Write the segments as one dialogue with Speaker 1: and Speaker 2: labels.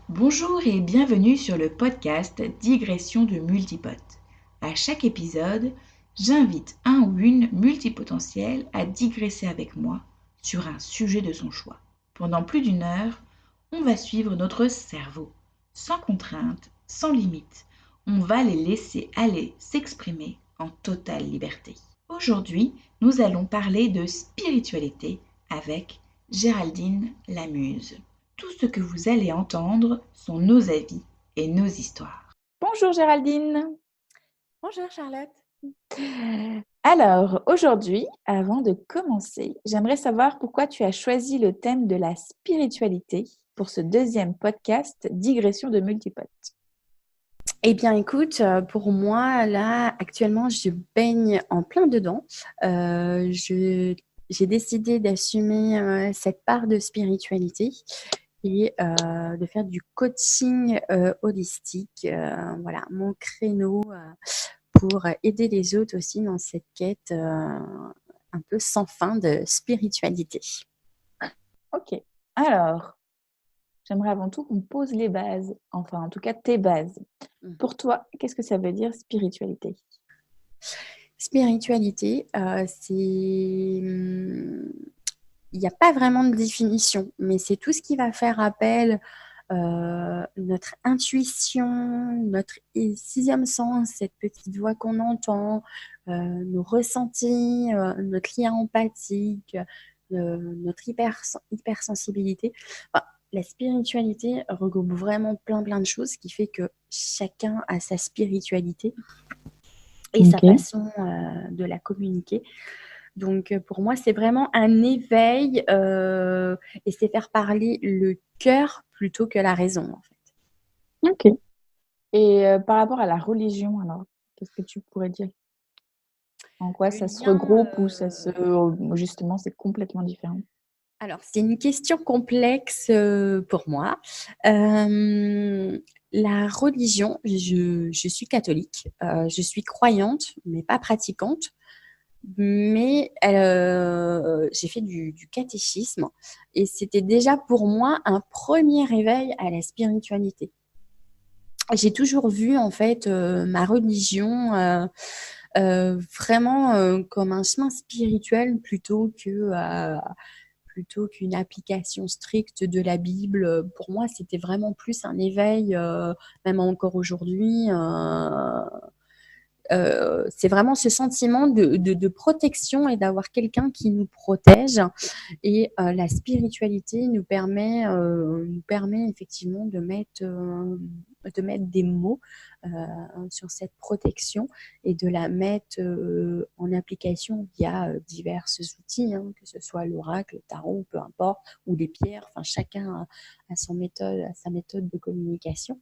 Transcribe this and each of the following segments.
Speaker 1: Bonjour et bienvenue sur le podcast Digression de multipotes. À chaque épisode, j'invite un ou une multipotentielle à digresser avec moi sur un sujet de son choix. Pendant plus d'une heure, on va suivre notre cerveau, sans contrainte, sans limite. On va les laisser aller s'exprimer en totale liberté. Aujourd'hui, nous allons parler de spiritualité avec Géraldine Lamuse. Tout ce que vous allez entendre sont nos avis et nos histoires. Bonjour Géraldine.
Speaker 2: Bonjour Charlotte.
Speaker 1: Alors, aujourd'hui, avant de commencer, j'aimerais savoir pourquoi tu as choisi le thème de la spiritualité pour ce deuxième podcast Digression de multipotes.
Speaker 2: Eh bien, écoute, pour moi, là, actuellement, je baigne en plein dedans. J'ai décidé d'assumer cette part de spiritualité et de faire du coaching holistique. Voilà, mon créneau pour aider les autres aussi dans cette quête un peu sans fin de spiritualité.
Speaker 1: Ok, alors, j'aimerais avant tout qu'on pose les bases, enfin en tout cas tes bases. Pour toi, qu'est-ce que ça veut dire spiritualité ?
Speaker 2: Spiritualité, il n'y a pas vraiment de définition, mais c'est tout ce qui va faire appel notre intuition, notre sixième sens, cette petite voix qu'on entend, nos ressentis, notre lien empathique, notre hypersensibilité. Enfin, la spiritualité regroupe vraiment plein de choses, ce qui fait que chacun a sa spiritualité et sa façon de la communiquer. Donc, pour moi, c'est vraiment un éveil et c'est faire parler le cœur plutôt que la raison, en fait.
Speaker 1: Ok. Et par rapport à la religion, alors, qu'est-ce que tu pourrais dire ? En quoi
Speaker 2: Le
Speaker 1: ça se
Speaker 2: lien,
Speaker 1: regroupe ou justement, c'est complètement différent?
Speaker 2: alors, c'est une question complexe pour moi. La religion, je suis catholique, je suis croyante, mais pas pratiquante. Mais j'ai fait du catéchisme et c'était déjà pour moi un premier réveil à la spiritualité. J'ai toujours vu en fait ma religion vraiment comme un chemin spirituel plutôt qu'une application stricte de la Bible. Pour moi, c'était vraiment plus un éveil, même encore aujourd'hui. C'est vraiment ce sentiment de protection et d'avoir quelqu'un qui nous protège. Et la spiritualité nous permet effectivement de mettre des mots euh, sur cette protection et de la mettre en application via divers outils, hein, que ce soit l'oracle, le tarot, peu importe, ou les pierres. Enfin, chacun a sa méthode de communication.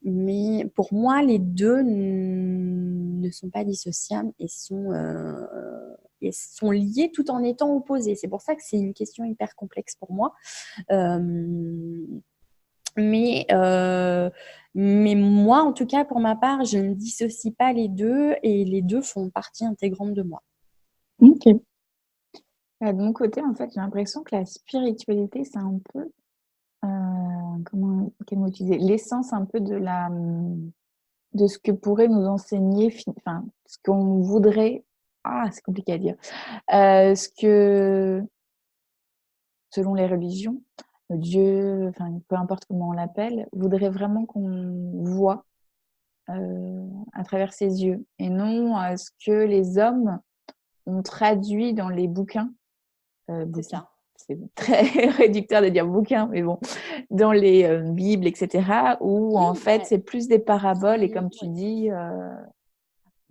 Speaker 2: Mais pour moi, les deux ne sont pas dissociables et sont liés tout en étant opposés. C'est pour ça que c'est une question hyper complexe pour moi. Euh, mais, euh, mais moi, en tout cas, pour ma part, je ne dissocie pas les deux et les deux font partie intégrante de moi.
Speaker 1: Ok. De mon côté, en fait, j'ai l'impression que la spiritualité, c'est un peu, quel mot utiliser? L'essence un peu de ce que pourrait nous enseigner, enfin, ce qu'on voudrait, c'est compliqué à dire, ce que, selon les religions, Dieu, enfin, peu importe comment on l'appelle, voudrait vraiment qu'on voit à travers ses yeux et non ce que les hommes ont traduit dans les bouquins.
Speaker 2: C'est
Speaker 1: Bouquins.
Speaker 2: ça.
Speaker 1: C'est très réducteur de dire bouquin, mais bon, dans les Bibles, etc., où en
Speaker 2: Oui,
Speaker 1: fait, c'est plus des paraboles et
Speaker 2: c'est
Speaker 1: comme tu
Speaker 2: ouais.
Speaker 1: dis,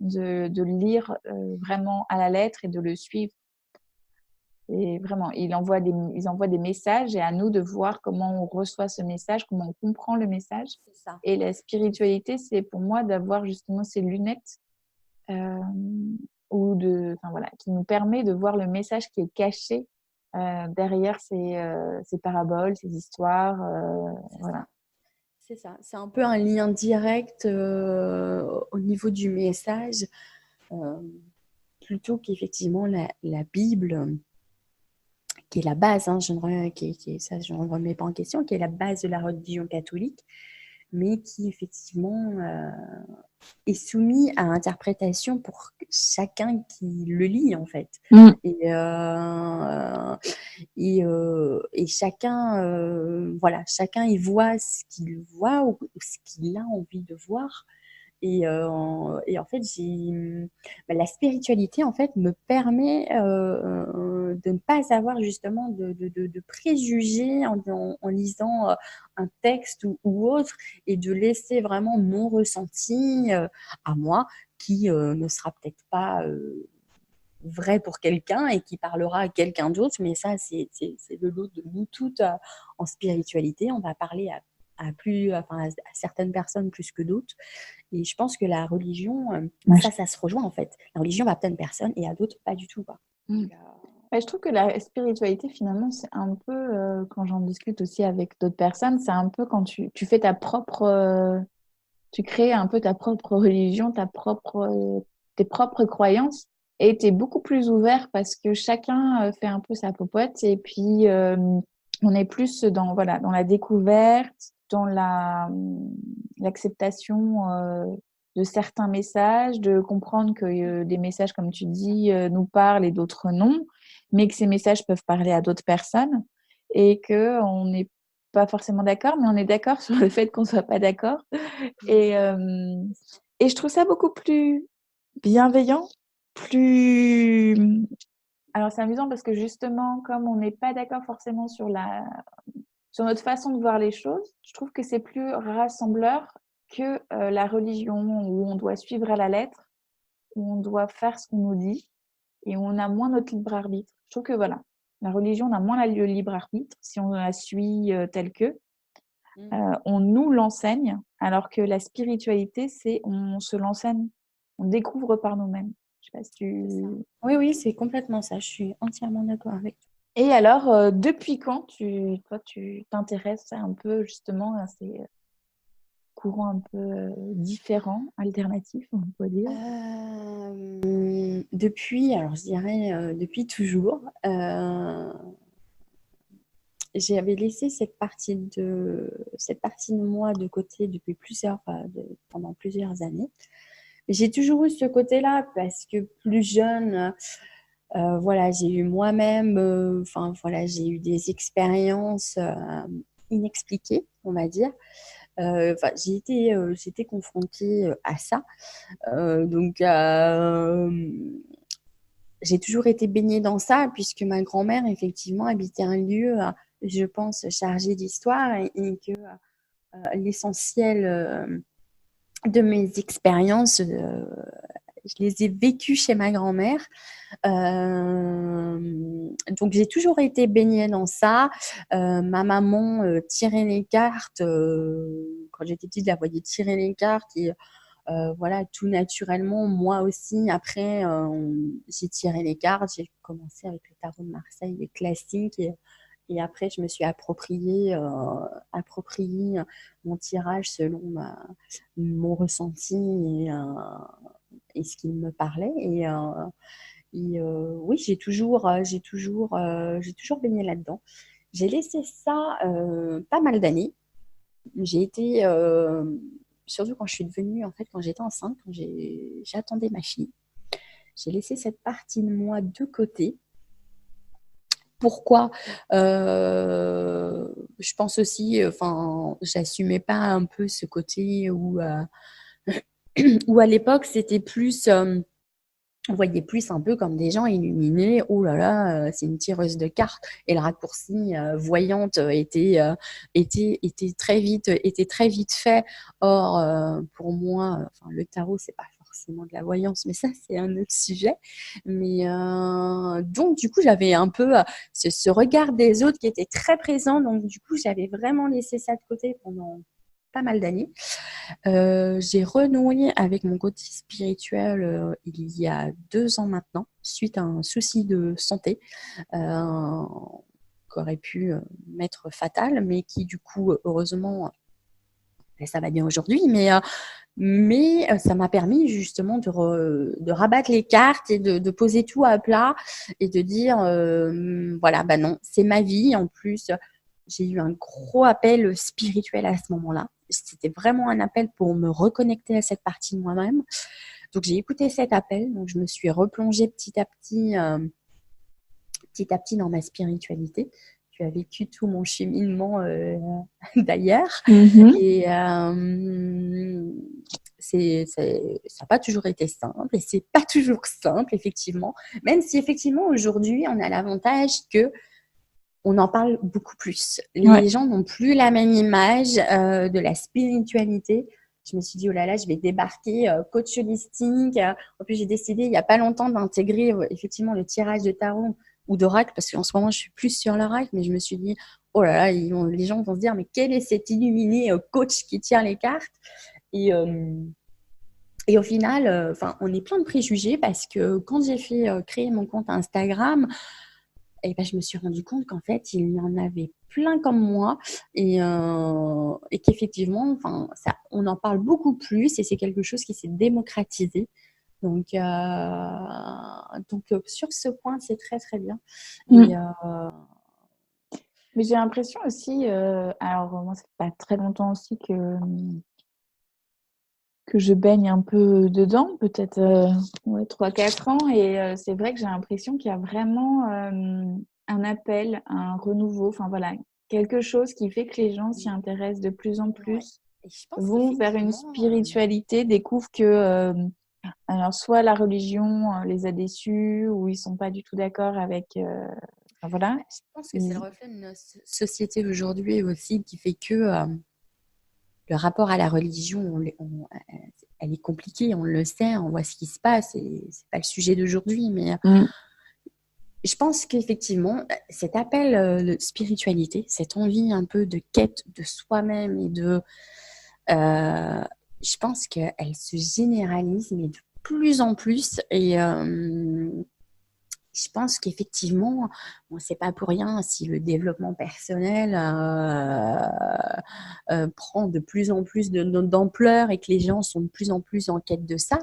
Speaker 1: de lire vraiment à la lettre et de le suivre. Et vraiment, ils envoient des messages et à nous de voir comment on reçoit ce message, comment on comprend le message.
Speaker 2: C'est ça.
Speaker 1: Et la spiritualité, c'est pour moi d'avoir justement ces lunettes euh, enfin, voilà, qui nous permet de voir le message qui est caché derrière ces paraboles, ces histoires.
Speaker 2: C'est
Speaker 1: Voilà.
Speaker 2: ça. C'est ça. C'est un peu un lien direct au niveau du message, euh, plutôt qu'effectivement la Bible qui est la base, hein, ça je ne remets pas en question, qui est la base de la religion catholique, mais qui effectivement est soumis à interprétation pour chacun qui le lit en fait.
Speaker 1: Mm.
Speaker 2: Et chacun, voilà, chacun y voit ce qu'il voit ou ce qu'il a envie de voir. Et en fait, la spiritualité en fait me permet de ne pas avoir justement de préjugés en lisant un texte ou autre, et de laisser vraiment mon ressenti à moi, qui ne sera peut-être pas vrai pour quelqu'un et qui parlera à quelqu'un d'autre, mais ça, c'est le lot de nous toutes en spiritualité. On va parler à certaines personnes plus que d'autres. Et je pense que la religion,
Speaker 1: Ouais,
Speaker 2: ça se rejoint en fait. La religion va à certaines personnes et à d'autres pas du tout, quoi.
Speaker 1: Mm.
Speaker 3: Ouais, je trouve que la spiritualité, finalement, c'est un peu, quand j'en discute aussi avec d'autres personnes, c'est un peu quand tu fais ta propre, tu crées un peu ta propre religion, tes propres croyances, et tu es beaucoup plus ouvert parce que chacun fait un peu sa popote, et puis on est plus dans, voilà, dans la découverte, dans l'acceptation de certains messages, de comprendre que des messages, comme tu dis, nous parlent et d'autres non, mais que ces messages peuvent parler à d'autres personnes, et que on n'est pas forcément d'accord, mais on est d'accord sur le fait qu'on soit pas d'accord. Et, euh, et je trouve ça beaucoup plus bienveillant, plus... Alors c'est amusant parce que justement, comme on n'est pas d'accord forcément sur notre façon de voir les choses, je trouve que c'est plus rassembleur que la religion, où on doit suivre à la lettre, où on doit faire ce qu'on nous dit, et où on a moins notre libre arbitre. Je trouve que voilà, la religion, on a moins le libre arbitre si on la suit telle que. On nous l'enseigne, alors que la spiritualité, c'est on se l'enseigne, on découvre par nous-mêmes. Je sais pas si tu...
Speaker 2: Oui, oui, c'est complètement ça. Je suis entièrement d'accord avec toi.
Speaker 3: Et alors, depuis quand toi, tu t'intéresses un peu justement à ces courants un peu différents, alternatifs, on peut dire?
Speaker 2: Depuis, alors je dirais depuis toujours, j'avais laissé cette partie de moi de côté depuis pendant plusieurs années. J'ai toujours eu ce côté-là parce que plus jeune, voilà, j'ai eu moi-même, enfin voilà, j'ai eu des expériences inexpliquées, on va dire. J'ai été confrontée à ça. Donc, j'ai toujours été baignée dans ça, puisque ma grand-mère, effectivement, habitait un lieu, je pense, chargé d'histoire, et que l'essentiel de mes expériences, je les ai vécues chez ma grand-mère. Donc, j'ai toujours été baignée dans ça. Ma maman tirait les cartes. Quand j'étais petite, je la voyais tirer les cartes. Et voilà, tout naturellement, moi aussi, après, j'ai tiré les cartes. J'ai commencé avec le tarot de Marseille, les classiques. Et après, je me suis approprié mon tirage selon mon ressenti et ce qui me parlait. Oui, j'ai toujours baigné là-dedans. J'ai laissé ça pas mal d'années. J'ai été, surtout quand je suis devenue, en fait, quand j'étais enceinte, quand j'attendais ma fille, j'ai laissé cette partie de moi de côté. Pourquoi? Je pense aussi, enfin, j'assumais pas un peu ce côté où à l'époque, c'était plus, on voyait plus un peu comme des gens illuminés. Oh là là, c'est une tireuse de cartes. Et le raccourci voyante était très vite fait. Or, pour moi, enfin, le tarot, c'est pas forcément de la voyance, mais ça, c'est un autre sujet. Mais donc, du coup, j'avais un peu ce regard des autres qui était très présent. Donc, du coup, j'avais vraiment laissé ça de côté pendant pas mal d'années. J'ai renoué avec mon côté spirituel il y a 2 ans maintenant, suite à un souci de santé qui aurait pu m'être fatal, mais qui du coup, heureusement, ça va bien aujourd'hui, mais ça m'a permis justement de rabattre les cartes et de poser tout à plat et de dire, voilà, bah non, c'est ma vie. En plus, j'ai eu un gros appel spirituel à ce moment-là. C'était vraiment un appel pour me reconnecter à cette partie de moi-même. Donc, j'ai écouté cet appel. Donc, je me suis replongée petit à petit dans ma spiritualité. Tu as vécu tout mon cheminement d'ailleurs. Et ça n'a pas toujours été simple et c'est pas toujours simple, effectivement. Même si, effectivement, aujourd'hui, on a l'avantage que on en parle beaucoup plus. Les gens n'ont plus la même image de la spiritualité. Je me suis dit, oh là là, je vais débarquer coach holistique. En plus, j'ai décidé il n'y a pas longtemps d'intégrer effectivement le tirage de tarot ou d'oracle, parce qu'en ce moment, je suis plus sur l'oracle, mais je me suis dit, oh là là, les gens vont se dire, mais quel est cet illuminé coach qui tire les cartes? Et au final, on est plein de préjugés, parce que quand j'ai fait créer mon compte Instagram, et ben, je me suis rendu compte qu'en fait, il y en avait plein comme moi et qu'effectivement, on en parle beaucoup plus et c'est quelque chose qui s'est démocratisé. Donc sur ce point, c'est très, très bien. Et,
Speaker 3: mais j'ai l'impression aussi, alors moi, ça fait pas très longtemps aussi que je baigne un peu dedans, peut-être 3-4 ans. Et c'est vrai que j'ai l'impression qu'il y a vraiment un appel, un renouveau, enfin voilà, quelque chose qui fait que les gens s'y intéressent de plus en plus, vont vers une spiritualité, découvrent que alors soit la religion les a déçus ou ils sont pas du tout d'accord avec... voilà.
Speaker 2: Je pense que c'est le reflet de notre société aujourd'hui aussi qui fait que... le rapport à la religion, elle est compliquée, on le sait, on voit ce qui se passe, et c'est pas le sujet d'aujourd'hui, mais je pense qu'effectivement, cet appel de spiritualité, cette envie un peu de quête de soi-même et je pense qu'elle se généralise, mais de plus en plus, et je pense qu'effectivement, c'est pas pour rien si le développement personnel prend de plus en plus d'ampleur et que les gens sont de plus en plus en quête de ça.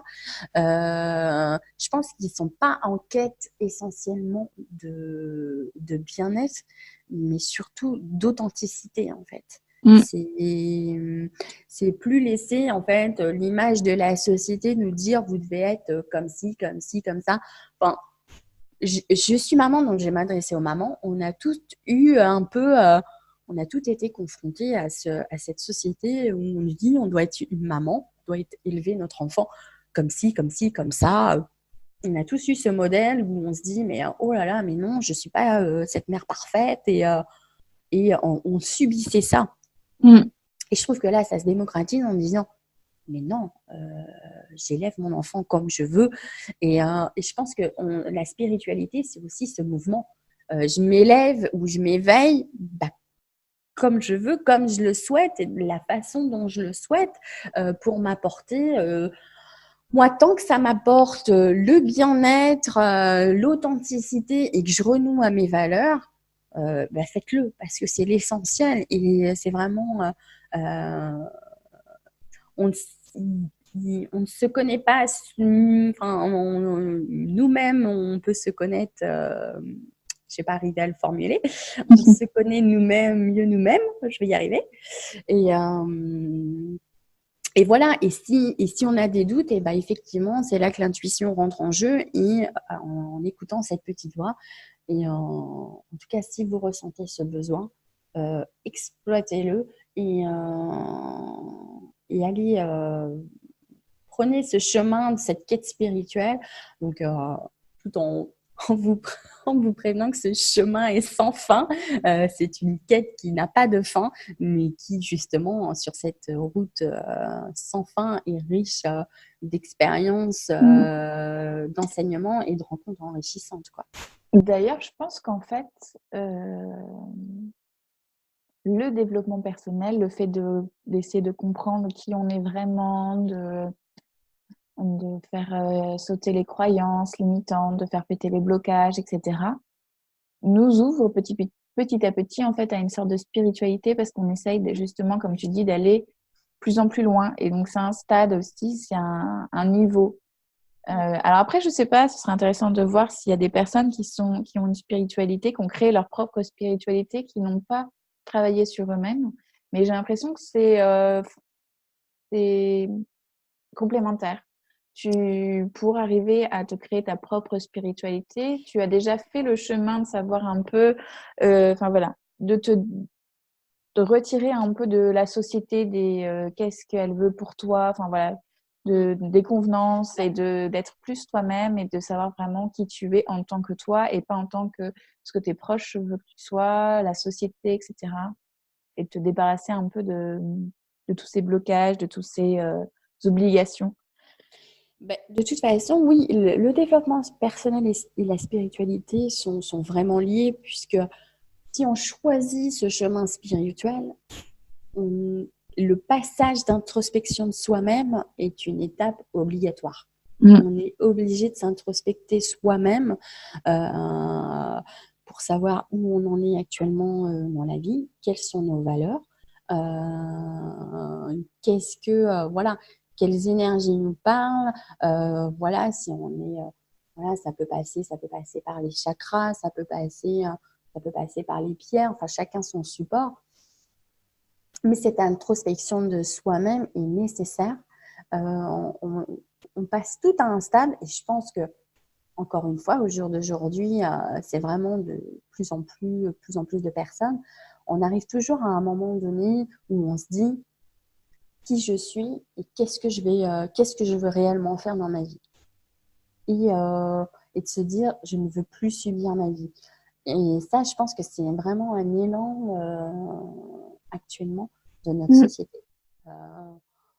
Speaker 2: Je pense qu'ils sont pas en quête essentiellement de bien-être, mais surtout d'authenticité, en fait. C'est plus laisser en fait l'image de la société nous dire vous devez être comme ci, comme ci, comme ça. Enfin, je suis maman, donc je vais m'adresser aux mamans. On a toutes eu un peu, on a toutes été confrontés à cette société où on nous dit on doit être une maman, on doit élever notre enfant comme ci, comme ci, comme ça. On a tous eu ce modèle où on se dit mais oh là là, mais non, je suis pas cette mère parfaite et on subissait ça. Et je trouve que là, ça se démocratise en disant mais non, j'élève mon enfant comme je veux. Et je pense que la spiritualité, c'est aussi ce mouvement. Je m'élève ou je m'éveille comme je veux, comme je le souhaite, et de la façon dont je le souhaite, pour m'apporter... moi, tant que ça m'apporte le bien-être, l'authenticité et que je renoue à mes valeurs, faites-le, parce que c'est l'essentiel. Et c'est vraiment... on ne se connaît pas, nous-mêmes, on peut se connaître, je ne sais pas arriver à le formuler, on se connaît nous-mêmes, mieux nous-mêmes, je vais y arriver. Et voilà, et si on a des doutes, et effectivement, c'est là que l'intuition rentre en jeu, et en écoutant cette petite voix, et en tout cas, si vous ressentez ce besoin, exploitez-le, et allez, prenez ce chemin de cette quête spirituelle, donc tout en vous prévenant que ce chemin est sans fin. C'est une quête qui n'a pas de fin, mais qui justement sur cette route sans fin est riche d'expériences, d'enseignements et de rencontres enrichissantes, quoi.
Speaker 3: D'ailleurs, je pense qu'en fait, le développement personnel, le fait d'essayer de comprendre qui on est vraiment, de faire sauter les croyances limitantes, de faire péter les blocages, etc., nous ouvre petit à petit en fait à une sorte de spiritualité, parce qu'on essaye justement, comme tu dis, d'aller plus en plus loin. Et donc, c'est un stade aussi, c'est un niveau. Alors après, je sais pas, ce serait intéressant de voir s'il y a des personnes qui ont une spiritualité, qui ont créé leur propre spiritualité, qui n'ont pas travaillé sur eux-mêmes. Mais j'ai l'impression que c'est complémentaire. Pour arriver à te créer ta propre spiritualité, tu as déjà fait le chemin de savoir un peu, enfin voilà, de retirer un peu de la société qu'est-ce qu'elle veut pour toi, enfin voilà, des convenances et d'être plus toi-même et de savoir vraiment qui tu es en tant que toi et pas en tant que ce que tes proches veulent que tu sois, la société, etc. Et de te débarrasser un peu de tous ces blocages, de toutes ces obligations.
Speaker 2: Ben, de toute façon, oui, le développement personnel et la spiritualité sont vraiment liés, puisque si on choisit ce chemin spirituel, le passage d'introspection de soi-même est une étape obligatoire. On est obligé de s'introspecter soi-même pour savoir où on en est actuellement dans la vie, quelles sont nos valeurs, voilà, quelles énergies nous parlent, voilà, si on est, voilà, ça peut passer par les chakras, ça peut passer par les pierres, enfin chacun son support. Mais cette introspection de soi-même est nécessaire. On passe tout à un stade, et je pense que, encore une fois, au jour d'aujourd'hui, c'est vraiment de plus en plus de personnes. On arrive toujours à un moment donné où on se dit qui je suis et qu'est-ce que je veux réellement faire dans ma vie. Et de se dire, je ne veux plus subir ma vie. Et ça, je pense que c'est vraiment un élan actuellement de notre société.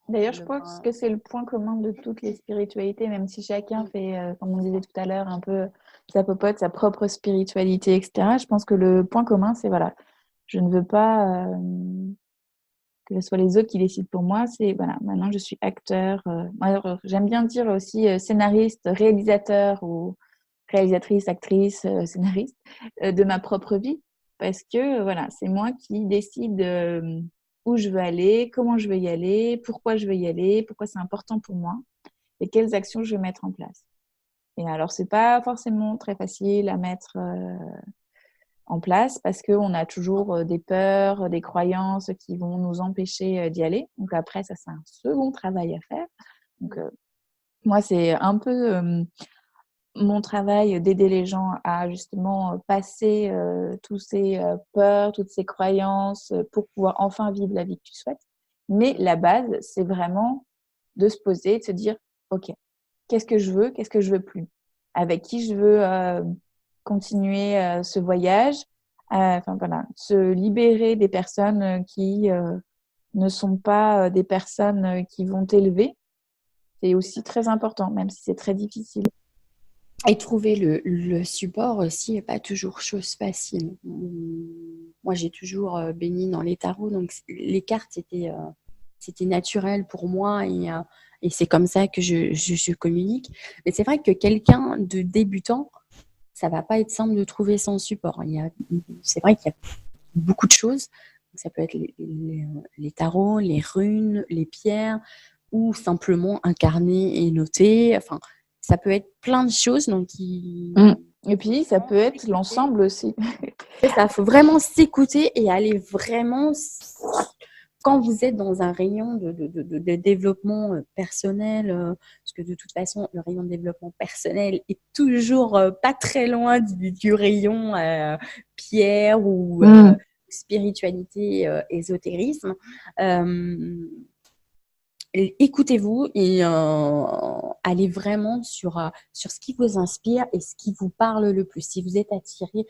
Speaker 3: D'ailleurs, je pense que c'est le point commun de toutes les spiritualités, même si chacun fait, comme on disait tout à l'heure, un peu sa popote, sa propre spiritualité, etc. Je pense que le point commun, c'est voilà, je ne veux pas que ce soit les autres qui décident pour moi. C'est voilà, maintenant je suis acteur. Alors, j'aime bien dire aussi scénariste, réalisateur ou réalisatrice, actrice, scénariste de ma propre vie, parce que voilà, c'est moi qui décide où je veux aller, comment je veux y aller, pourquoi je veux y aller, pourquoi c'est important pour moi et quelles actions je vais mettre en place. Et alors, c'est pas forcément très facile à mettre en place parce qu'on a toujours des peurs, des croyances qui vont nous empêcher d'y aller. Donc après, ça, c'est un second travail à faire. Donc, moi, c'est un peu mon travail d'aider les gens à justement passer tous ces peurs, toutes ces croyances pour pouvoir enfin vivre la vie que tu souhaites. Mais la base, c'est vraiment de se poser, de se dire, OK, qu'est-ce que je veux plus? Avec qui je veux continuer ce voyage? Enfin voilà, se libérer des personnes qui ne sont pas des personnes qui vont t'élever. C'est aussi très important, même si c'est très difficile.
Speaker 2: Et trouver le support aussi n'est pas toujours chose facile. Moi, j'ai toujours baigné dans les tarots, donc les cartes, c'était naturel pour moi et c'est comme ça que je communique. Mais c'est vrai que quelqu'un de débutant, ça va pas être simple de trouver son support. C'est vrai qu'il y a beaucoup de choses. Ça peut être les tarots, les runes, les pierres, ou simplement incarner et noter. Enfin, ça peut être plein de choses. Donc,
Speaker 3: et puis, ça peut être l'ensemble aussi.
Speaker 2: C'est ça, il faut vraiment s'écouter et aller vraiment, quand vous êtes dans un rayon de développement personnel, parce que de toute façon, le rayon de développement personnel est toujours pas très loin du rayon pierre ou spiritualité, ésotérisme. Écoutez-vous et allez vraiment sur ce qui vous inspire et ce qui vous parle le plus. Si vous êtes attiré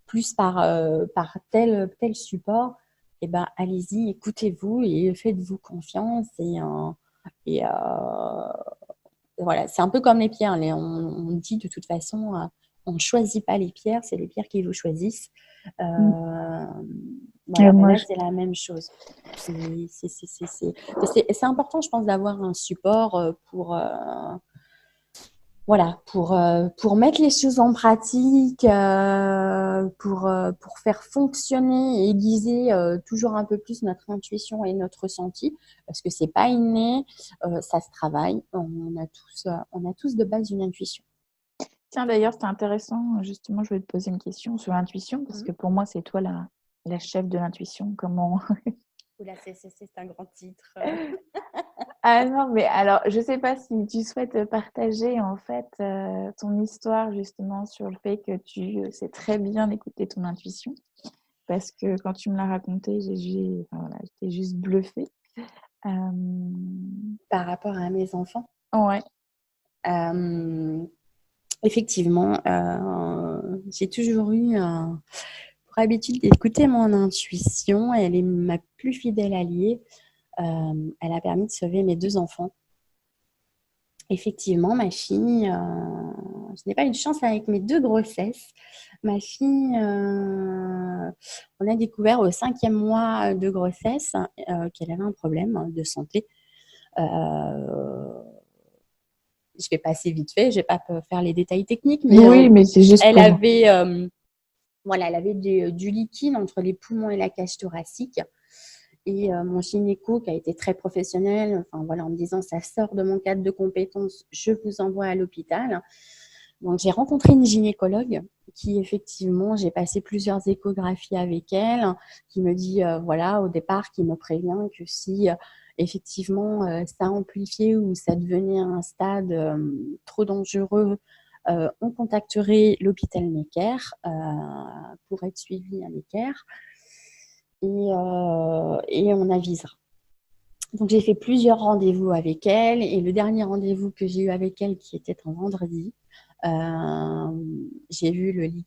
Speaker 2: plus par tel support, eh ben, allez-y, écoutez-vous et faites-vous confiance. Et voilà, c'est un peu comme les pierres. On dit de toute façon, on ne choisit pas les pierres, c'est les pierres qui vous choisissent. Voilà, là, c'est la même chose. C'est important, je pense, d'avoir un support voilà, pour mettre les choses en pratique, pour faire fonctionner et aiguiser toujours un peu plus notre intuition et notre ressenti, parce que c'est pas inné, ça se travaille. On a tous de base une intuition.
Speaker 3: Tiens, d'ailleurs, c'est intéressant. Justement, je voulais te poser une question sur l'intuition, parce que pour moi, c'est toi la chef de l'intuition. Comment...
Speaker 2: Oula, c'est un grand titre.
Speaker 3: Ah non, mais alors, je sais pas si tu souhaites partager en fait ton histoire justement sur le fait que tu sais très bien écouter ton intuition, parce que quand tu me l'as raconté, enfin, voilà, j'étais juste bluffée.
Speaker 2: Par rapport à mes enfants.
Speaker 3: Ouais.
Speaker 2: Effectivement, j'ai toujours eu pour habitude d'écouter mon intuition. Elle est ma plus fidèle alliée. Elle a permis de sauver mes 2 enfants. Effectivement, ma fille, je n'ai pas eu de chance avec mes 2 grossesses. Ma fille, on a découvert au 5e mois de grossesse qu'elle avait un problème de santé. Je vais passer vite fait, je vais pas faire les détails techniques, mais
Speaker 3: Oui, mais c'est juste
Speaker 2: elle
Speaker 3: pour...
Speaker 2: avait, voilà, elle avait du liquide entre les poumons et la cage thoracique. Et mon gynéco, qui a été très professionnel, enfin voilà, en me disant ça sort de mon cadre de compétences, je vous envoie à l'hôpital. Donc j'ai rencontré une gynécologue qui effectivement, j'ai passé plusieurs échographies avec elle, qui me dit voilà, au départ, qui me prévient que si effectivement ça amplifiait ou ça devenait un stade trop dangereux, on contacterait l'hôpital Necker pour être suivi à Necker et on avisera. Donc j'ai fait plusieurs rendez-vous avec elle et le dernier rendez-vous que j'ai eu avec elle, qui était un vendredi, j'ai vu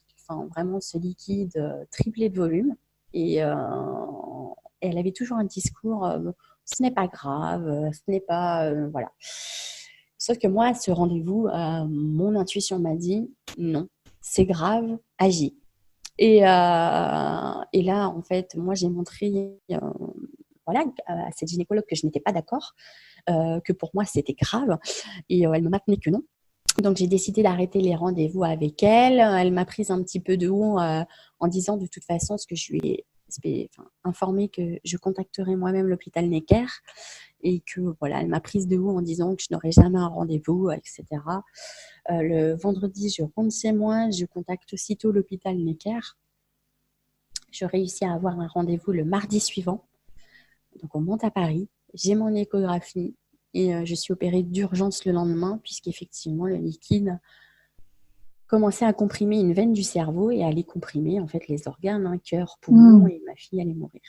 Speaker 2: vraiment ce liquide triplé de volume et elle avait toujours un discours ce n'est pas grave, ce n'est pas voilà. Sauf que moi, à ce rendez-vous, mon intuition m'a dit non, c'est grave, agis. Et là, en fait, moi, j'ai montré voilà, à cette gynécologue que je n'étais pas d'accord, que pour moi, c'était grave. Et elle me maintenait que non. Donc, j'ai décidé d'arrêter les rendez-vous avec elle. Elle m'a prise un petit peu de haut en disant de toute façon ce que je lui ai informé que je contacterai moi-même l'hôpital Necker et que voilà, elle m'a prise de haut en disant que je n'aurais jamais un rendez-vous, etc. Le vendredi, je rentre chez moi, je contacte aussitôt l'hôpital Necker. Je réussis à avoir un rendez-vous le mardi suivant. Donc, on monte à Paris, j'ai mon échographie et je suis opérée d'urgence le lendemain puisqu'effectivement, le liquide commençait à comprimer une veine du cerveau et à aller comprimer en fait les organes, cœur, poumon, et ma fille allait mourir.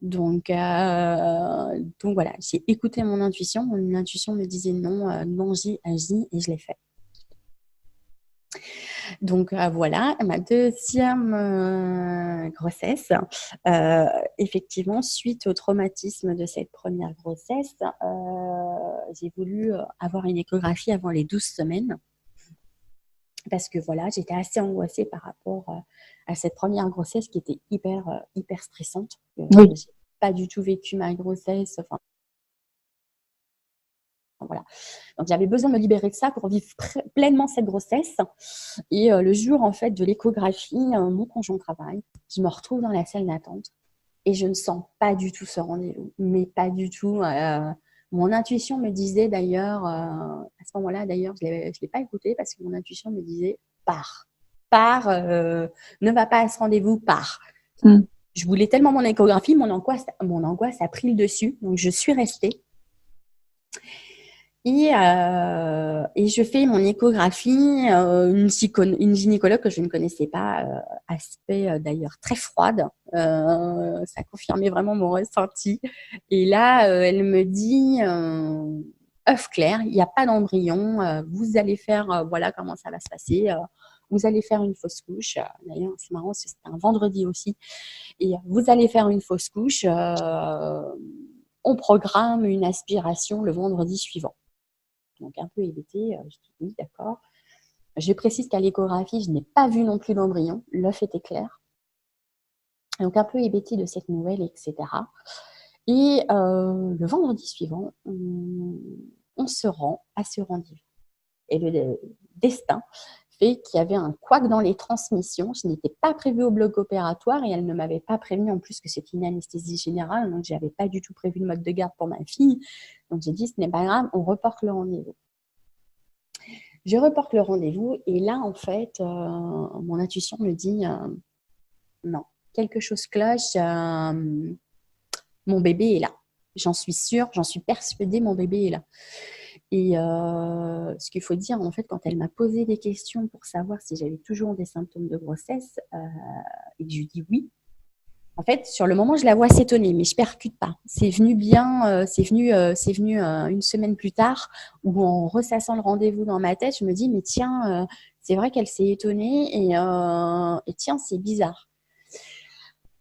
Speaker 2: Donc voilà, j'ai écouté mon intuition. Mon intuition me disait non, non, agis et je l'ai fait. Donc voilà, ma deuxième grossesse, effectivement, suite au traumatisme de cette première grossesse, j'ai voulu avoir une échographie avant les 12 semaines. Parce que voilà, j'étais assez angoissée par rapport à cette première grossesse qui était hyper stressante.
Speaker 3: Oui.
Speaker 2: J'ai pas du tout vécu ma grossesse. Voilà. Donc j'avais besoin de me libérer de ça pour vivre pleinement cette grossesse. Et le jour en fait de l'échographie, mon conjoint travaille. Je me retrouve dans la salle d'attente et je ne sens pas du tout ce rendez-vous, mais pas du tout. Mon intuition me disait d'ailleurs, à ce moment-là, d'ailleurs, je l'ai pas écouté parce que mon intuition me disait pars, ne va pas à ce rendez-vous, pars. Je voulais tellement mon échographie, mon angoisse a pris le dessus, donc je suis restée. Et je fais mon échographie, une gynécologue que je ne connaissais pas, aspect d'ailleurs très froide, ça confirmait vraiment mon ressenti. Et là, elle me dit, œuf clair, il n'y a pas d'embryon, vous allez faire, voilà comment ça va se passer, vous allez faire une fausse couche. D'ailleurs, c'est marrant, c'était un vendredi aussi. Et vous allez faire une fausse couche, on programme une aspiration le vendredi suivant. Donc un peu hébétée, je dis oui, d'accord. Je précise qu'à l'échographie, je n'ai pas vu non plus d'embryon, l'œuf était clair. Donc un peu hébétée de cette nouvelle, etc. Et le vendredi suivant, on se rend à ce rendez-vous. Et le destin fait qu'il y avait un couac dans les transmissions. Je n'étais pas prévue au bloc opératoire et elle ne m'avait pas prévenu en plus que c'était une anesthésie générale. Donc, je n'avais pas du tout prévu le mode de garde pour ma fille. Donc, j'ai dit, ce n'est pas grave, on reporte le rendez-vous. Je reporte le rendez-vous et là, en fait, mon intuition me dit non, quelque chose cloche, mon bébé est là. J'en suis sûre, j'en suis persuadée, mon bébé est là. Et ce qu'il faut dire, en fait, quand elle m'a posé des questions pour savoir si j'avais toujours des symptômes de grossesse, et que je lui dis oui, en fait, sur le moment, je la vois s'étonner, mais je percute pas. C'est venu bien, c'est venu une semaine plus tard, où en ressassant le rendez-vous dans ma tête, je me dis, mais tiens, c'est vrai qu'elle s'est étonnée et tiens, c'est bizarre.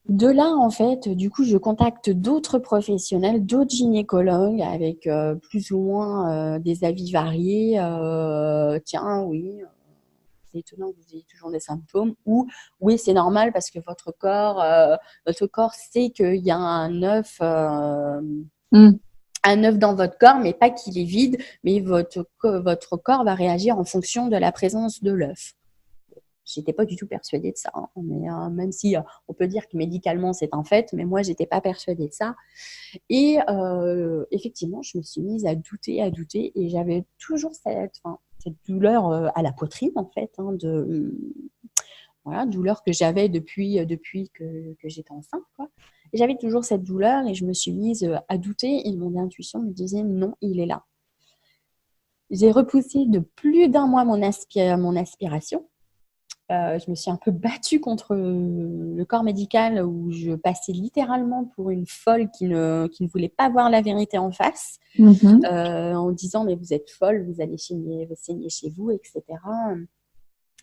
Speaker 2: De là, en fait, du coup, je contacte d'autres professionnels, d'autres gynécologues avec plus ou moins des avis variés. Tiens, oui, c'est étonnant que vous ayez toujours des symptômes. Ou oui, c'est normal parce que votre corps sait qu'il y a un œuf dans votre corps, mais pas qu'il est vide, mais votre corps va réagir en fonction de la présence de l'œuf. J'étais pas du tout persuadée de ça, hein. Mais même si on peut dire que médicalement c'est un fait, mais moi j'étais pas persuadée de ça. Et effectivement, je me suis mise à douter, et j'avais toujours cette douleur à la poitrine en fait, hein, voilà, douleur que j'avais depuis que j'étais enceinte, quoi. Et j'avais toujours cette douleur et je me suis mise à douter et mon intuition me disait non, il est là. J'ai repoussé de plus d'un mois mon aspiration. Je me suis un peu battue contre le corps médical où je passais littéralement pour une folle qui ne voulait pas voir la vérité en face, en disant mais vous êtes folle, vous allez saigner chez vous, etc.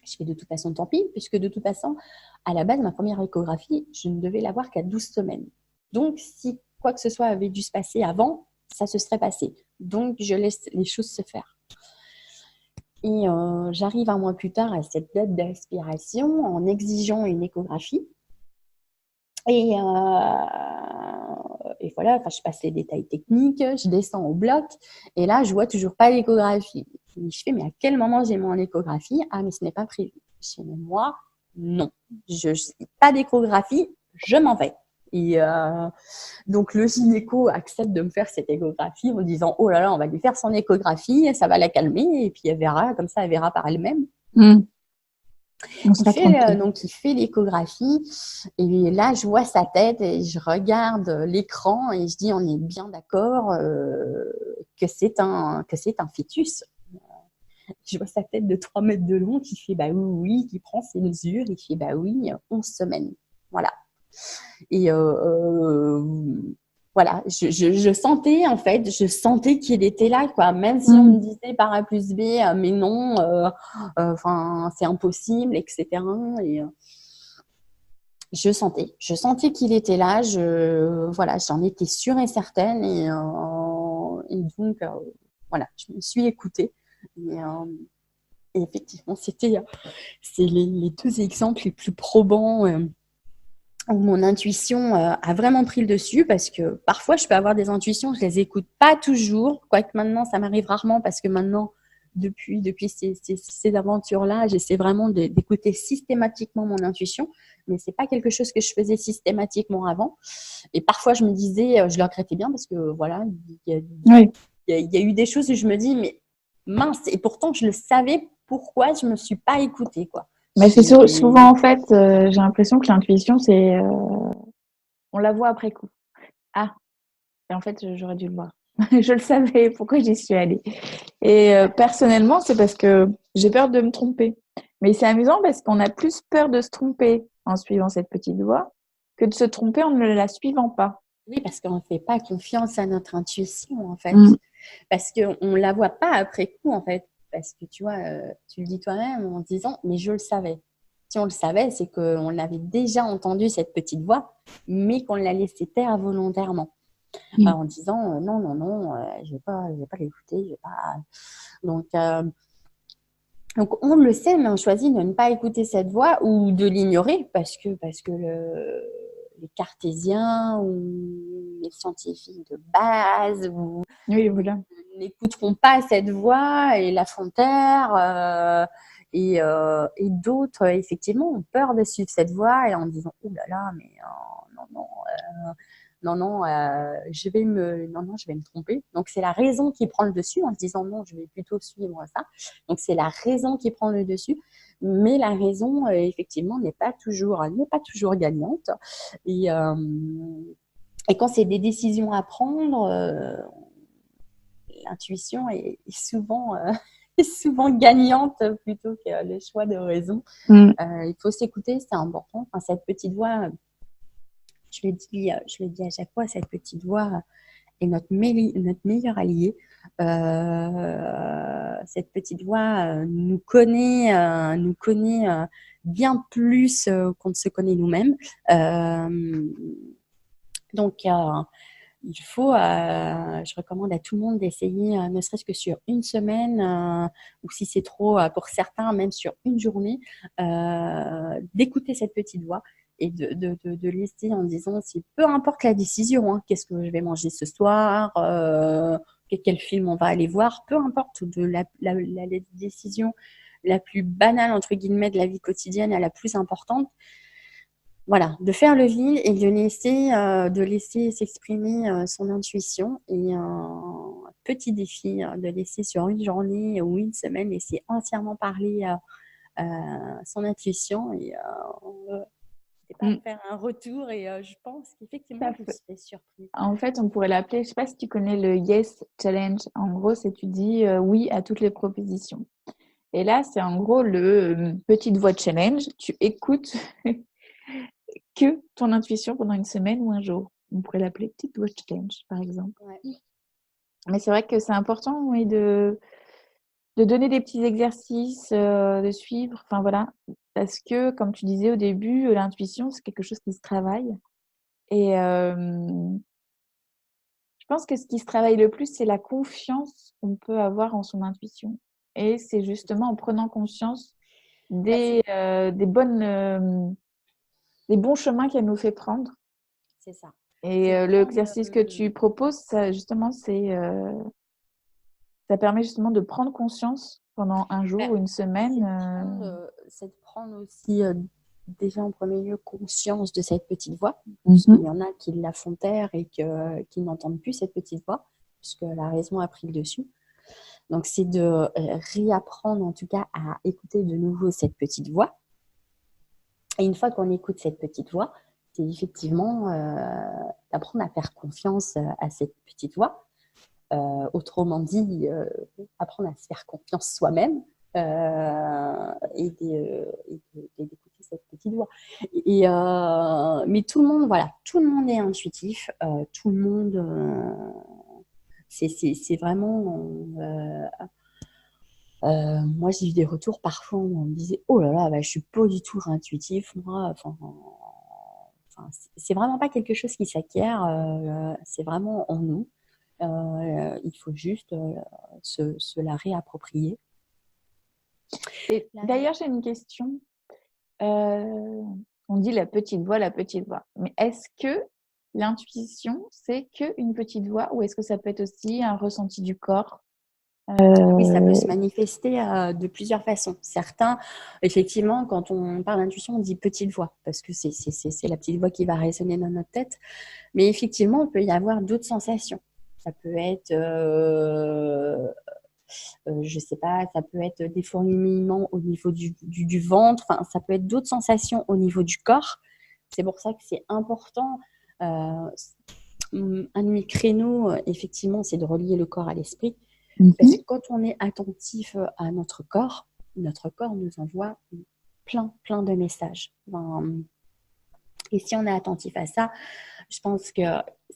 Speaker 2: Je fais de toute façon tant pis, puisque de toute façon, à la base, ma première échographie, je ne devais l'avoir qu'à 12 semaines. Donc, si quoi que ce soit avait dû se passer avant, ça se serait passé. Donc, je laisse les choses se faire. Et j'arrive un mois plus tard à cette date d'aspiration en exigeant une échographie. Et voilà, je passe les détails techniques, je descends au bloc et là, je vois toujours pas l'échographie. Je fais, mais à quel moment j'ai mon échographie? Ah, mais ce n'est pas prévu. Je fais, mais moi, non. Pas d'échographie, je m'en vais. Et donc, le gynéco accepte de me faire cette échographie en disant, oh là là, on va lui faire son échographie, ça va la calmer et puis elle verra, comme ça, elle verra par elle-même. Il fait l'échographie et là, je vois sa tête et je regarde l'écran et je dis, on est bien d'accord que c'est un fœtus. Je vois sa tête de 3 mètres de long qui fait bah oui, qui prend ses mesures, il fait bah oui, 11 semaines. Voilà. Et voilà, je sentais en fait, qu'il était là, quoi. Même si on me disait par A plus B, mais non, c'est impossible, etc. Et je sentais qu'il était là. Voilà, j'en étais sûre et certaine. Et donc, voilà, je me suis écoutée. Et effectivement, c'est les 2 exemples les plus probants. Où mon intuition a vraiment pris le dessus parce que parfois, je peux avoir des intuitions, je les écoute pas toujours, quoique maintenant, ça m'arrive rarement parce que maintenant, depuis ces aventures-là, j'essaie vraiment d'écouter systématiquement mon intuition, mais c'est pas quelque chose que je faisais systématiquement avant. Et parfois, je me disais, je le regrettais bien parce que voilà, il y a eu des choses où je me dis, mais mince, et pourtant, je le savais, pourquoi je me suis pas écoutée, quoi.
Speaker 3: Mais c'est souvent, en fait, j'ai l'impression que l'intuition, c'est on la voit après coup. Ah, et en fait, j'aurais dû le voir. Je le savais, pourquoi j'y suis allée. Et personnellement, c'est parce que j'ai peur de me tromper. Mais c'est amusant parce qu'on a plus peur de se tromper en suivant cette petite voie que de se tromper en ne la suivant pas.
Speaker 2: Oui, parce qu'on ne fait pas confiance à notre intuition, en fait. Parce qu'on ne la voit pas après coup, en fait. Parce que tu vois, tu le dis toi-même en disant, mais je le savais. Si on le savait, c'est qu'on avait déjà entendu cette petite voix, mais qu'on l'a laissé taire volontairement. En disant, non, je vais pas l'écouter, je vais pas. Donc, on le sait, mais on choisit de ne pas écouter cette voix ou de l'ignorer parce que les cartésiens ou les scientifiques de base ou n'écouteront pas cette voix et la font taire. Et d'autres, effectivement, ont peur de suivre cette voie et en disant « Oh là là, mais non, non, non, je vais me tromper. » Donc, c'est la raison qui prend le dessus en se disant « Non, je vais plutôt suivre ça. » Donc, c'est la raison qui prend le dessus. Mais la raison, effectivement, n'est pas toujours gagnante. Et, euh, et quand c'est des décisions à prendre, l'intuition est souvent, est souvent gagnante plutôt que le choix de raison. Il faut s'écouter, c'est important. Enfin, cette petite voix, je le dis à chaque fois, cette petite voix est notre meilleur allié. Cette petite voix nous connaît bien plus qu'on ne se connaît nous-mêmes. Donc, il faut, je recommande à tout le monde d'essayer, ne serait-ce que sur une semaine, ou si c'est trop pour certains, même sur une journée, d'écouter cette petite voix et de laisser en disant, peu importe la décision, hein, qu'est-ce que je vais manger ce soir, quel film on va aller voir, peu importe, de la décision la plus banale, entre guillemets, de la vie quotidienne à la plus importante. Voilà, de faire le vide et de laisser s'exprimer son intuition. Et un petit défi, de laisser sur une journée ou une semaine, laisser entièrement parler son intuition et pas faire un retour. Et je pense qu'effectivement, je serais surprise.
Speaker 3: En fait, on pourrait l'appeler, je ne sais pas si tu connais le Yes Challenge. En gros, c'est tu dis oui à toutes les propositions. Et là, c'est en gros le petite voix challenge. Tu écoutes que ton intuition pendant une semaine ou un jour. On pourrait l'appeler petite voix challenge, par exemple.
Speaker 2: Ouais.
Speaker 3: Mais c'est vrai que c'est important, oui, de donner des petits exercices, de suivre. Enfin, voilà. Parce que, comme tu disais au début, l'intuition, c'est quelque chose qui se travaille. Et je pense que ce qui se travaille le plus, c'est la confiance qu'on peut avoir en son intuition. Et c'est justement en prenant conscience des bons chemins qu'elle nous fait prendre.
Speaker 2: C'est ça.
Speaker 3: Et l'exercice que tu proposes, ça, justement, ça permet justement de prendre conscience pendant un jour ou une semaine.
Speaker 2: C'est de prendre aussi déjà en premier lieu conscience de cette petite voix. Parce qu'il y en a qui la font taire et qui n'entendent plus cette petite voix, puisque la raison a pris le dessus. Donc, c'est de réapprendre en tout cas à écouter de nouveau cette petite voix. Et une fois qu'on écoute cette petite voix, c'est effectivement d'apprendre à faire confiance à cette petite voix. Autrement dit, apprendre à se faire confiance soi-même et d'écouter cette petite voix. Mais tout le monde est intuitif. Tout le monde, c'est vraiment... moi, j'ai eu des retours parfois où on me disait « Oh là là, je suis pas du tout intuitif, moi. » c'est vraiment pas quelque chose qui s'acquiert. C'est vraiment en nous. Il faut juste se la réapproprier.
Speaker 3: Et d'ailleurs, j'ai une question. On dit la petite voix. Mais est-ce que l'intuition, c'est qu'une petite voix ou est-ce que ça peut être aussi un ressenti du corps?
Speaker 2: Oui, ça peut se manifester de plusieurs façons. Certains, effectivement, quand on parle d'intuition, on dit petite voix parce que c'est la petite voix qui va résonner dans notre tête. Mais effectivement, il peut y avoir d'autres sensations. Ça peut être, je sais pas, ça peut être des fourmillements au niveau du ventre. Enfin, ça peut être d'autres sensations au niveau du corps. C'est pour ça que c'est important. Un de mes créneaux, effectivement, c'est de relier le corps à l'esprit. Parce que quand on est attentif à notre corps nous envoie plein de messages. Et si on est attentif à ça, je pense que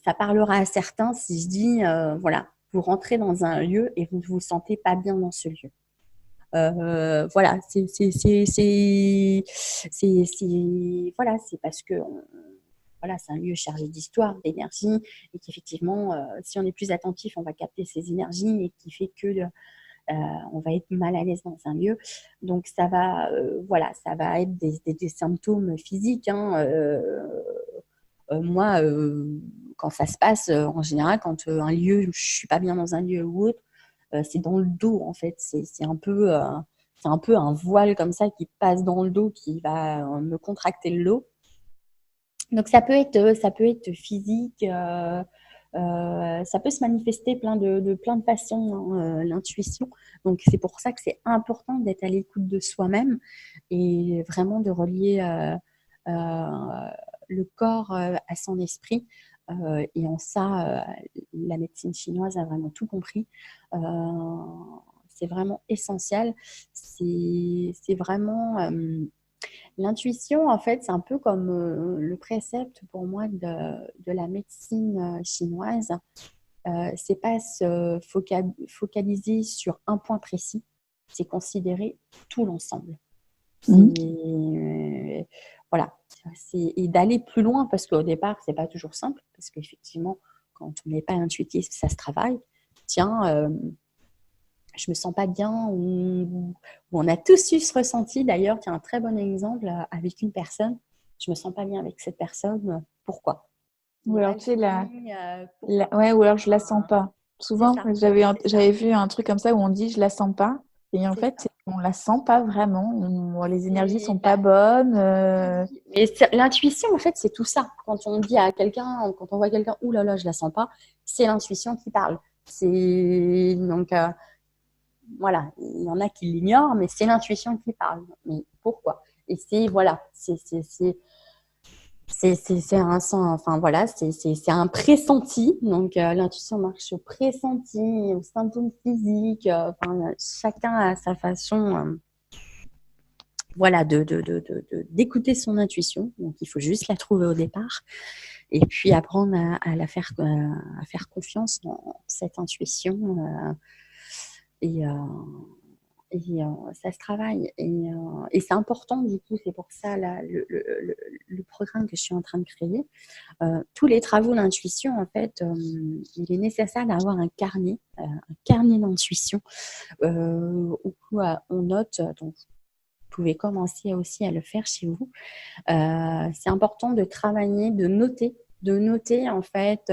Speaker 2: ça parlera à certains si je dis, voilà, vous rentrez dans un lieu et vous ne vous sentez pas bien dans ce lieu. Voilà, c'est parce que voilà, c'est un lieu chargé d'histoire, d'énergie, et qu'effectivement, si on est plus attentif, on va capter ces énergies et qui fait que on va être mal à l'aise dans un lieu. Donc, ça va être des symptômes physiques. Hein, moi, quand ça se passe, en général, quand je suis pas bien dans un lieu ou autre, c'est dans le dos en fait. C'est un peu un voile comme ça qui passe dans le dos, qui va me contracter le dos. Donc ça peut être physique, ça peut se manifester plein de façons, hein, l'intuition. Donc c'est pour ça que c'est important d'être à l'écoute de soi-même et vraiment de relier le corps à son esprit. Et en ça, la médecine chinoise a vraiment tout compris. Euh, c'est vraiment essentiel. C'est vraiment l'intuition, en fait, c'est un peu comme le précepte pour moi de la médecine chinoise. C'est pas se focaliser sur un point précis, c'est considérer tout l'ensemble. Voilà. Et d'aller plus loin, parce qu'au départ, c'est pas toujours simple, parce qu'effectivement, quand on n'est pas intuitif, ça se travaille. Tiens, je me sens pas bien, ou on a tous eu ce ressenti. D'ailleurs, il y a un très bon exemple avec une personne. Je me sens pas bien avec cette personne. Pourquoi?
Speaker 3: Ou alors, tu sais,
Speaker 2: pourquoi?
Speaker 3: ouais, ou alors je la sens pas. Souvent,
Speaker 2: ça.
Speaker 3: j'avais vu un truc comme ça où on dit je la sens pas. Et en fait, on la sent pas vraiment. Les énergies sont pas bonnes.
Speaker 2: Et l'intuition, en fait, c'est tout ça. Quand on dit à quelqu'un, quand on voit quelqu'un, ouh là là, je la sens pas, c'est l'intuition qui parle. Donc, voilà, il y en a qui l'ignorent, mais c'est l'intuition qui parle. Mais pourquoi? Et voilà, c'est un sens, enfin voilà, c'est un pressenti. Donc l'intuition marche au pressenti, aux symptômes physiques. Enfin, chacun a sa façon, voilà, d'écouter son intuition. Donc il faut juste la trouver au départ, et puis apprendre à faire confiance en cette intuition. Et ça se travaille. Et c'est important, du coup, c'est pour ça là, le programme que je suis en train de créer. Tous les travaux d'intuition, en fait, il est nécessaire d'avoir un carnet d'intuition où on note. Donc, vous pouvez commencer aussi à le faire chez vous. C'est important de travailler, de noter en fait.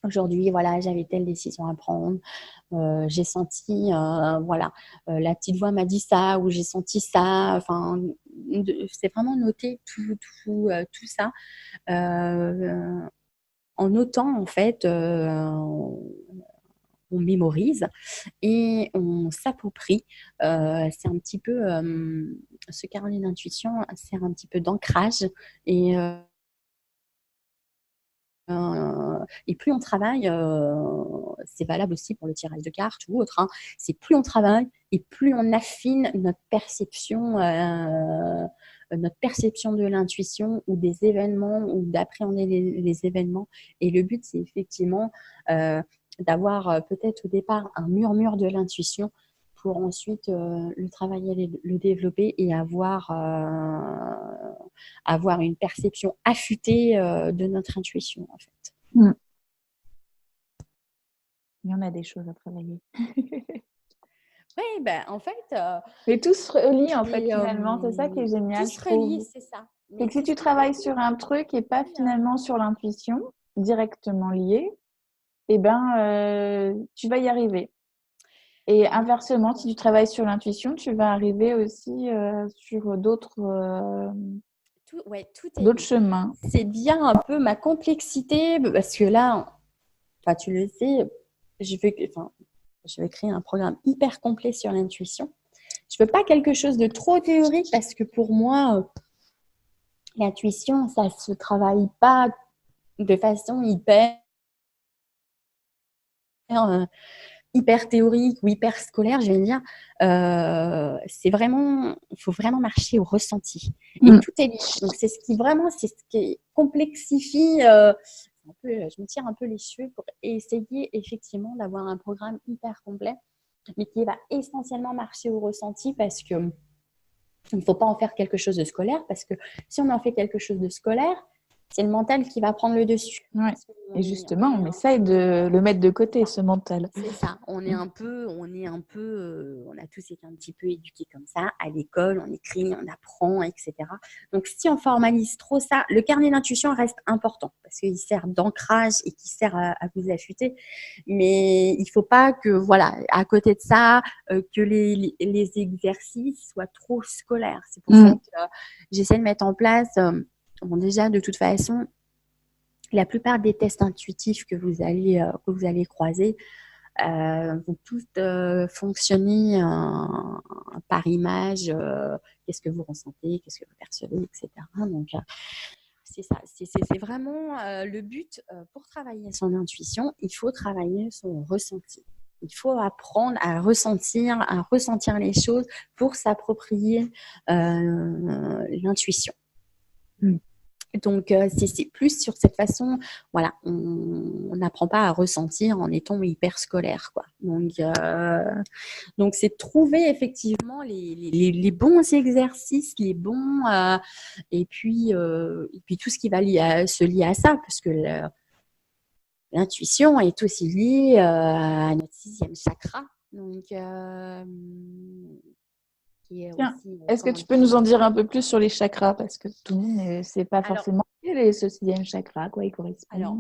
Speaker 2: Aujourd'hui, voilà, j'avais telle décision à prendre. J'ai senti, voilà, la petite voix m'a dit ça, ou j'ai senti ça. Enfin, c'est vraiment noter tout ça. En notant, en fait, on mémorise et on s'approprie. C'est un petit peu, ce carnet d'intuition sert un petit peu d'ancrage. Et plus on travaille, c'est valable aussi pour le tirage de cartes ou autre, hein, c'est plus on travaille et plus on affine notre perception de l'intuition ou des événements, ou d'appréhender les événements. Et le but, c'est effectivement d'avoir peut-être au départ un murmure de l'intuition, pour ensuite le travailler, le développer, et avoir une perception affûtée de notre intuition, en fait.
Speaker 3: Il y en a des choses à travailler.
Speaker 2: Oui, ben, en fait...
Speaker 3: Mais tout se relie, en fait, finalement. C'est ça qui est génial,
Speaker 2: tout se relie, c'est ça.
Speaker 3: C'est que si tu travailles sur un truc et pas finalement sur l'intuition, directement liée, eh ben, tu vas y arriver. Et inversement, si tu travailles sur l'intuition, tu vas arriver aussi sur d'autres chemins.
Speaker 2: C'est bien un peu ma complexité, parce que là, tu le sais, je vais créer un programme hyper complet sur l'intuition. Je veux pas quelque chose de trop théorique, parce que pour moi, l'intuition, ça se travaille pas de façon hyper théorique ou hyper scolaire, je vais dire. Il faut vraiment marcher au ressenti. Et tout est lié. Donc c'est ce qui complexifie. Je me tire un peu les cheveux pour essayer effectivement d'avoir un programme hyper complet, mais qui va essentiellement marcher au ressenti, parce que il ne faut pas en faire quelque chose de scolaire, parce que si on en fait quelque chose de scolaire, c'est le mental qui va prendre le dessus.
Speaker 3: Ouais.
Speaker 2: Parce qu'on
Speaker 3: Et
Speaker 2: est-
Speaker 3: justement,
Speaker 2: on
Speaker 3: on
Speaker 2: est
Speaker 3: essaye de le mettre de côté, ce mental.
Speaker 2: C'est ça, on a tous été un petit peu éduqués comme ça, à l'école, on écrit, on apprend, etc. Donc, si on formalise trop ça, le carnet d'intuition reste important parce qu'il sert d'ancrage et qu'il sert à vous affûter. Mais il ne faut pas que, voilà, à côté de ça, que les exercices soient trop scolaires. C'est pour ça que j'essaie de mettre en place, bon, déjà, de toute façon, la plupart des tests intuitifs que vous allez croiser, vont tous fonctionner par image. Qu'est-ce que vous ressentez, qu'est-ce que vous percevez, etc. Donc, c'est ça. C'est vraiment le but pour travailler son intuition. Il faut travailler son ressenti. Il faut apprendre à ressentir les choses pour s'approprier l'intuition. Donc, c'est plus sur cette façon, voilà, on n'apprend pas à ressentir en étant hyper scolaire, quoi. Donc c'est de trouver effectivement les bons exercices, et puis tout ce qui va se lier à ça, parce que l'intuition est aussi liée à notre 6e chakra. Donc, qui est
Speaker 3: Tiens,
Speaker 2: aussi,
Speaker 3: est-ce que tu peux nous en dire un peu plus sur les chakras? Parce que tout le monde ne sait pas forcément quel est ce 6e chakra, quoi il correspond.
Speaker 2: Alors,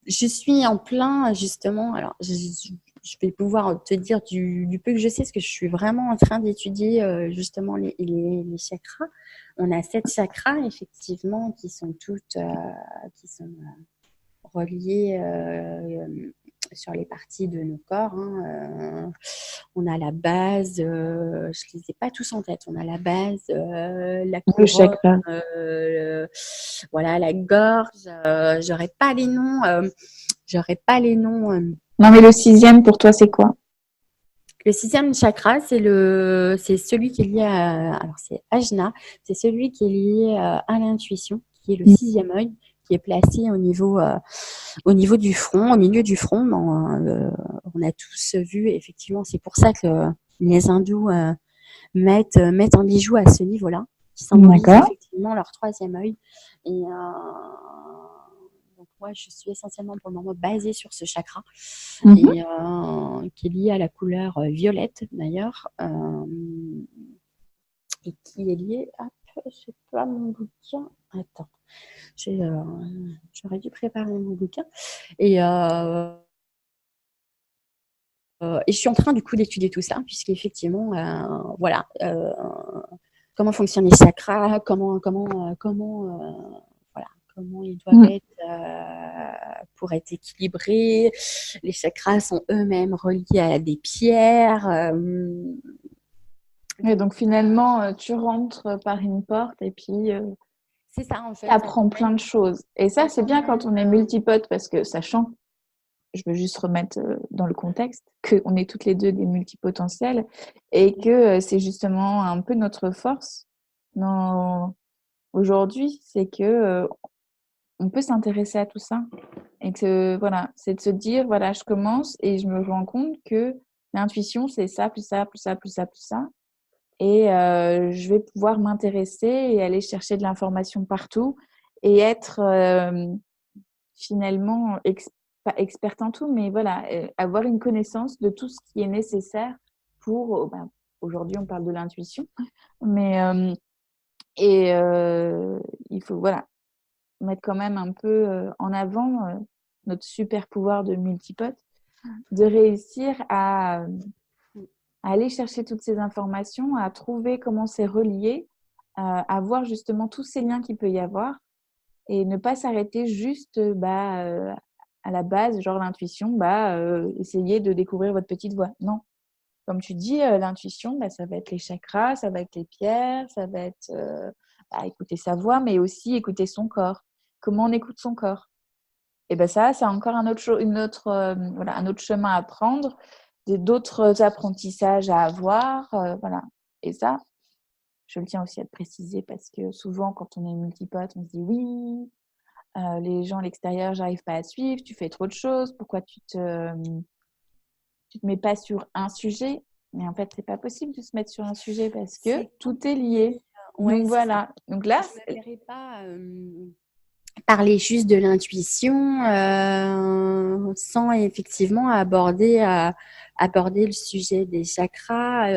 Speaker 2: je suis en plein, justement, alors je vais pouvoir te dire du peu que je sais, parce que je suis vraiment en train d'étudier justement les chakras. On a 7 chakras, effectivement, qui sont toutes, reliées sur les parties de nos corps. On a la base, je ne les ai pas tous en tête. On a la base, la couronne, voilà, la gorge. J'aurais pas les noms.
Speaker 3: Non, mais le 6e, pour toi, c'est quoi?
Speaker 2: Le 6e chakra, c'est celui qui est lié alors c'est Ajna, c'est celui qui est lié à l'intuition, qui est le 6e œil, qui est placé au niveau du front, au milieu du front. On a tous vu, effectivement, c'est pour ça que les hindous mettent un bijou à ce niveau-là, qui symbolise effectivement leur 3e œil. Et donc moi, je suis essentiellement pour le moment basée sur ce chakra, et qui est lié à la couleur violette d'ailleurs, et qui est lié à, je sais pas, mon bouquin. Attends, j'aurais dû préparer mon bouquin. Et je suis en train du coup d'étudier tout ça, puisqu'effectivement, voilà, comment fonctionnent les chakras, comment ils doivent être pour être équilibrés. Les chakras sont eux-mêmes reliés à des pierres.
Speaker 3: Et donc finalement, tu rentres par une porte et puis
Speaker 2: c'est ça, en fait,
Speaker 3: tu apprends plein de choses. Et ça, c'est bien quand on est multipote, parce que sachant, je veux juste remettre dans le contexte, qu'on est toutes les deux des multipotentiels et que c'est justement un peu notre force aujourd'hui, c'est que on peut s'intéresser à tout ça. Et que voilà, c'est de se dire, voilà, je commence et je me rends compte que l'intuition, c'est ça, plus ça, plus ça, plus ça, plus ça. Et je vais pouvoir m'intéresser et aller chercher de l'information partout et être finalement pas experte en tout, mais voilà, avoir une connaissance de tout ce qui est nécessaire pour, aujourd'hui on parle de l'intuition, mais il faut voilà, mettre quand même un peu en avant notre super pouvoir de multipote, de réussir à aller chercher toutes ces informations, à trouver comment c'est relié, à voir justement tous ces liens qu'il peut y avoir et ne pas s'arrêter juste à la base, genre l'intuition, essayer de découvrir votre petite voix. Non. Comme tu dis, l'intuition, ça va être les chakras, ça va être les pierres, ça va être écouter sa voix, mais aussi écouter son corps. Comment on écoute son corps? Et ça, c'est encore un autre chemin à prendre, d'autres apprentissages à avoir, voilà. Et ça, je le tiens aussi à te préciser parce que souvent, quand on est multipote, on se dit oui, les gens à l'extérieur, j'arrive pas à suivre, tu fais trop de choses, pourquoi tu te mets pas sur un sujet? Mais en fait, c'est pas possible de se mettre sur un sujet parce que tout est lié.
Speaker 2: Ouais,
Speaker 3: donc voilà. Donc là,
Speaker 2: je ne verrai pas parler juste de l'intuition sans effectivement aborder le sujet des chakras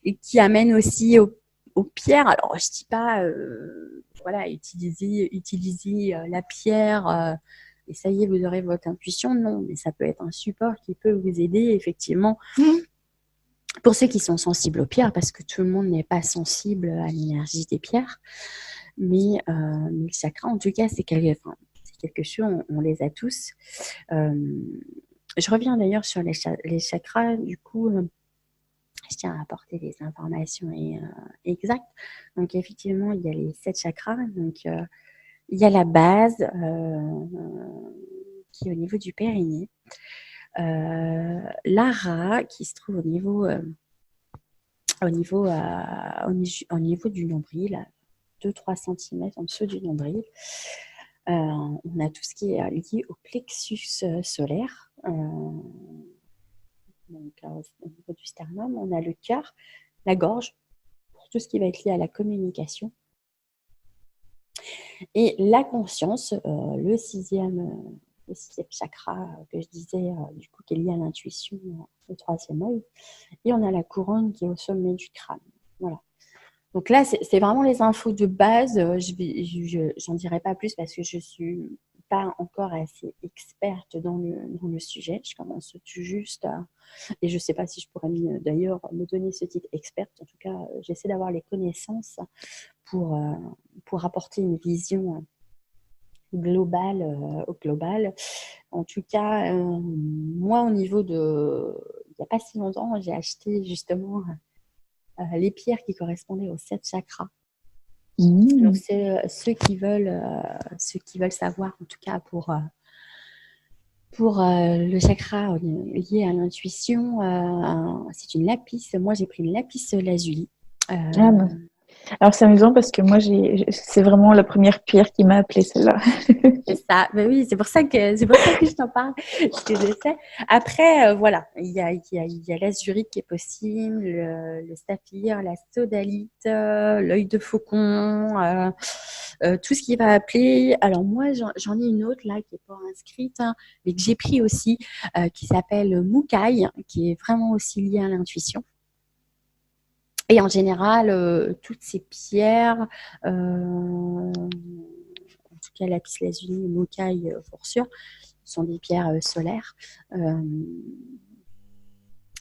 Speaker 2: et qui amène aussi aux pierres. Alors, je dis pas, voilà, utiliser la pierre et ça y est, vous aurez votre intuition. Non, mais ça peut être un support qui peut vous aider effectivement. Pour ceux qui sont sensibles aux pierres, parce que tout le monde n'est pas sensible à l'énergie des pierres, mais le chakra, en tout cas, c'est quelque chose, on les a tous. Je reviens d'ailleurs sur les chakras, du coup, je tiens à apporter les informations exactes. Donc, effectivement, il y a les 7 chakras. Donc, il y a la base qui est au niveau du périnée. L'ara qui se trouve au niveau du nombril, 2-3 cm en dessous du nombril. On a tout ce qui est lié au plexus solaire. Donc, au niveau du sternum, on a le cœur, la gorge, pour tout ce qui va être lié à la communication. Et la conscience, le sixième chakra que je disais, du coup, qui est lié à l'intuition, le 3e œil. Et on a la couronne qui est au sommet du crâne. Voilà. Donc là, c'est vraiment les infos de base. J'en dirai pas plus parce que je suis pas encore assez experte dans le sujet. Je commence tout juste et je sais pas si je pourrais d'ailleurs me donner ce titre experte. En tout cas, j'essaie d'avoir les connaissances pour apporter une vision globale au global. En tout cas, moi, au niveau il n'y a pas si longtemps, j'ai acheté justement les pierres qui correspondaient aux 7 chakras. Donc, c'est ceux qui veulent savoir, en tout cas pour le chakra lié à l'intuition, c'est une lapis. Moi, j'ai pris une lapis lazuli.
Speaker 3: Alors, c'est amusant parce que moi, c'est vraiment la première pierre qui m'a appelée, celle-là.
Speaker 2: C'est ça. Ben oui, c'est pour ça que je t'en parle. Parce que je sais. Après, voilà, il y a l'azurite qui est possible, le saphir, la sodalite, l'œil de faucon, tout ce qui va appeler. Alors moi, j'en ai une autre là qui est pas inscrite, hein, mais que j'ai pris aussi, qui s'appelle Mukai, qui est vraiment aussi liée à l'intuition. Et en général, toutes ces pierres, en tout cas lapis lazuli et Mukai pour sûr, sont des pierres solaires.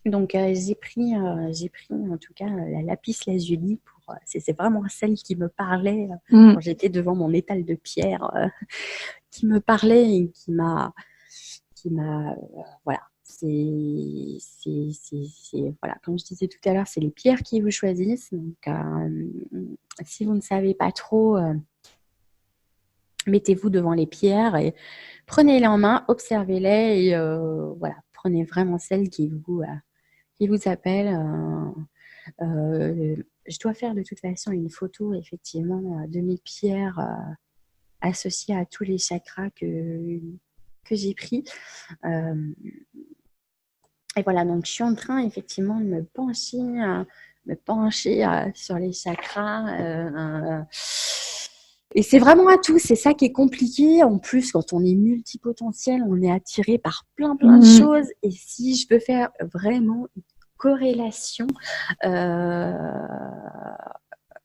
Speaker 2: Donc j'ai pris en tout cas la lapis lazuli pour c'est vraiment celle qui me parlait quand j'étais devant mon étal de pierres, qui me parlait et qui m'a voilà. Voilà, comme je disais tout à l'heure, c'est les pierres qui vous choisissent. Donc, si vous ne savez pas trop, mettez-vous devant les pierres et prenez-les en main, observez-les et voilà, prenez vraiment celle qui vous appelle. Je dois faire de toute façon une photo, effectivement, de mes pierres associées à tous les chakras que j'ai pris. Et voilà, donc je suis en train effectivement de me pencher sur les chakras. Et c'est vraiment à tout, c'est ça qui est compliqué. En plus, quand on est multipotentiel, on est attiré par plein de choses. Et si je peux faire vraiment une corrélation,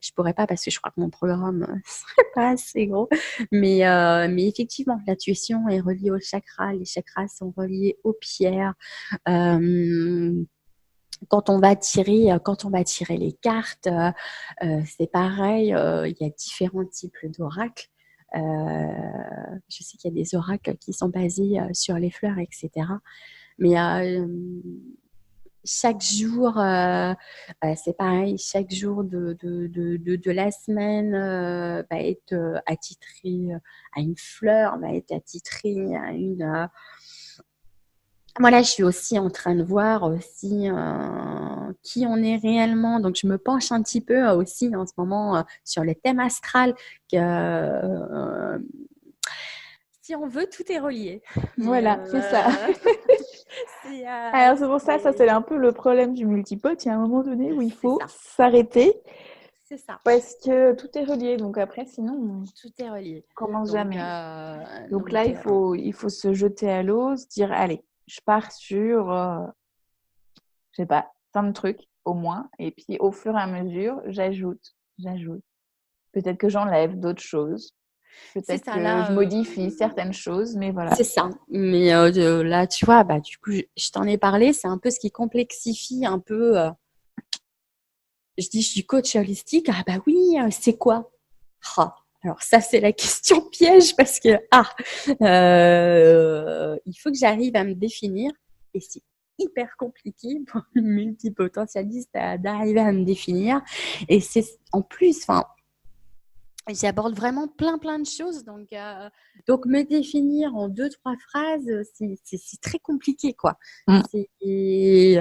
Speaker 2: je pourrais pas parce que je crois que mon programme serait pas assez gros. Mais effectivement, l'intuition est reliée aux chakras. Les chakras sont reliés aux pierres. Quand on va tirer les cartes, c'est pareil. Il y a différents types d'oracles. Je sais qu'il y a des oracles qui sont basés sur les fleurs, etc. Mais chaque jour, c'est pareil, chaque jour de la semaine va être attitré à une fleur, va être attitré à une... Voilà, je suis aussi en train de voir aussi qui on est réellement. Donc, je me penche un petit peu aussi en ce moment sur le thème astral. Si on veut, tout est relié.
Speaker 3: Voilà, c'est ça. Alors, c'est pour ça, c'est un peu le problème du multipote. Il y a un moment donné où il faut s'arrêter
Speaker 2: c'est ça.
Speaker 3: Parce que tout est relié. Donc après, sinon,
Speaker 2: Tout est relié.
Speaker 3: on commence
Speaker 2: Donc,
Speaker 3: jamais. Donc là, il faut se jeter à l'eau, se dire, allez, je pars sur, je sais pas, plein de trucs au moins. Et puis au fur et à mesure, j'ajoute. Peut-être que j'enlève d'autres choses.
Speaker 2: c'est
Speaker 3: Peut-être
Speaker 2: ça,
Speaker 3: que je
Speaker 2: là,
Speaker 3: modifie certaines choses, mais voilà.
Speaker 2: c'est ça. Mais là, tu vois, bah, du coup, je t'en ai parlé, c'est un peu ce qui complexifie un peu. Je dis, je suis coach holistique. Ah bah oui, c'est quoi? Ah, alors ça, c'est la question piège parce que il faut que j'arrive à me définir et c'est hyper compliqué pour une multipotentialiste d'arriver à me définir. Et c'est en plus, enfin, j'aborde vraiment plein de choses. Donc me définir en 2-3 phrases, c'est très compliqué, quoi.
Speaker 3: Mm.
Speaker 2: Et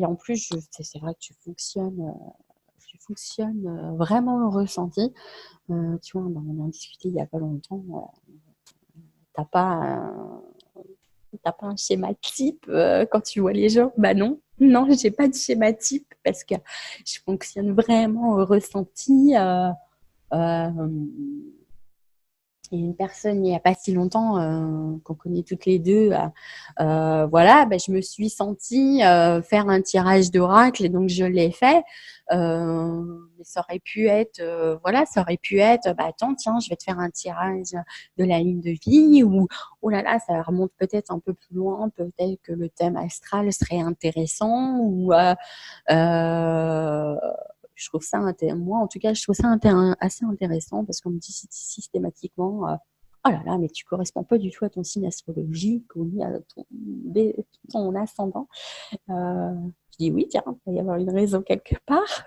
Speaker 2: en plus, c'est vrai que tu fonctionnes vraiment au ressenti. Tu vois, on en discutait il n'y a pas longtemps. T'as pas, t'as pas un schéma type quand tu vois les gens. Bah non, non, j'ai pas de schéma type parce que je fonctionne vraiment au ressenti. Euh, et une personne il n'y a pas si longtemps qu'on connaît toutes les deux, voilà, ben, je me suis sentie faire un tirage d'oracle et donc je l'ai fait. Mais ça aurait pu être, voilà, ça aurait pu être, bah attends, tiens, je vais te faire un tirage de la ligne de vie ou oh là là, ça remonte peut-être un peu plus loin, peut-être que le thème astral serait intéressant ou euh, je trouve ça moi en tout cas je trouve ça assez intéressant parce qu'on me dit systématiquement oh là là mais tu corresponds pas du tout à ton signe astrologique ou ni à ton ascendant. Je dis oui, tiens, il va y avoir une raison quelque part,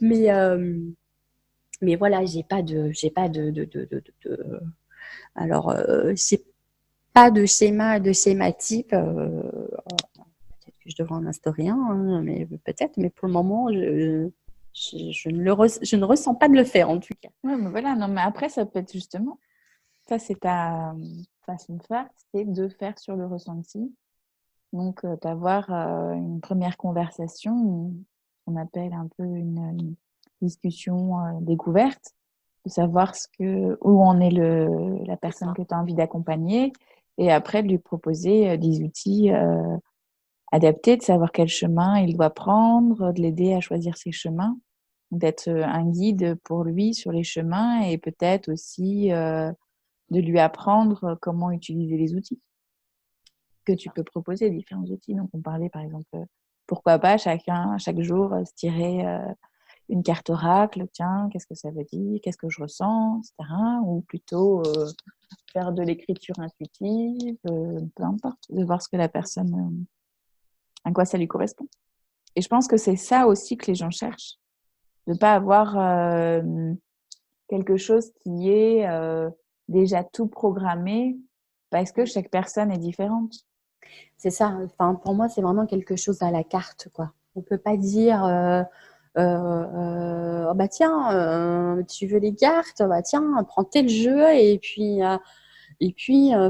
Speaker 2: mais mais voilà, alors j'ai pas de schéma type. Peut-être que je devrais en instaurer un, hein, mais peut-être, mais pour le moment, je ne ressens pas de le faire en tout cas.
Speaker 3: Ouais, mais voilà, non, mais après, ça peut être justement, ça c'est ta façon de faire, c'est de faire sur le ressenti. Donc, d'avoir une première conversation, on appelle un peu une discussion découverte, de savoir où en est la personne que tu as envie d'accompagner, et après de lui proposer des outils adaptés, de savoir quel chemin il doit prendre, de l'aider à choisir ses chemins, d'être un guide pour lui sur les chemins et peut-être aussi de lui apprendre comment utiliser les outils que tu peux proposer, différents outils. Donc, on parlait par exemple, pourquoi pas chaque jour se tirer une carte oracle, tiens, qu'est-ce que ça veut dire, qu'est-ce que je ressens, etc. Ou plutôt faire de l'écriture intuitive, peu importe, de voir ce que la personne, à quoi ça lui correspond. Et je pense que c'est ça aussi que les gens cherchent, de ne pas avoir quelque chose qui est déjà tout programmé parce que chaque personne est différente.
Speaker 2: C'est ça. Enfin, pour moi, c'est vraiment quelque chose à la carte, quoi. On peut pas dire, oh bah tiens, tu veux les cartes, bah tiens, prends tel jeu et puis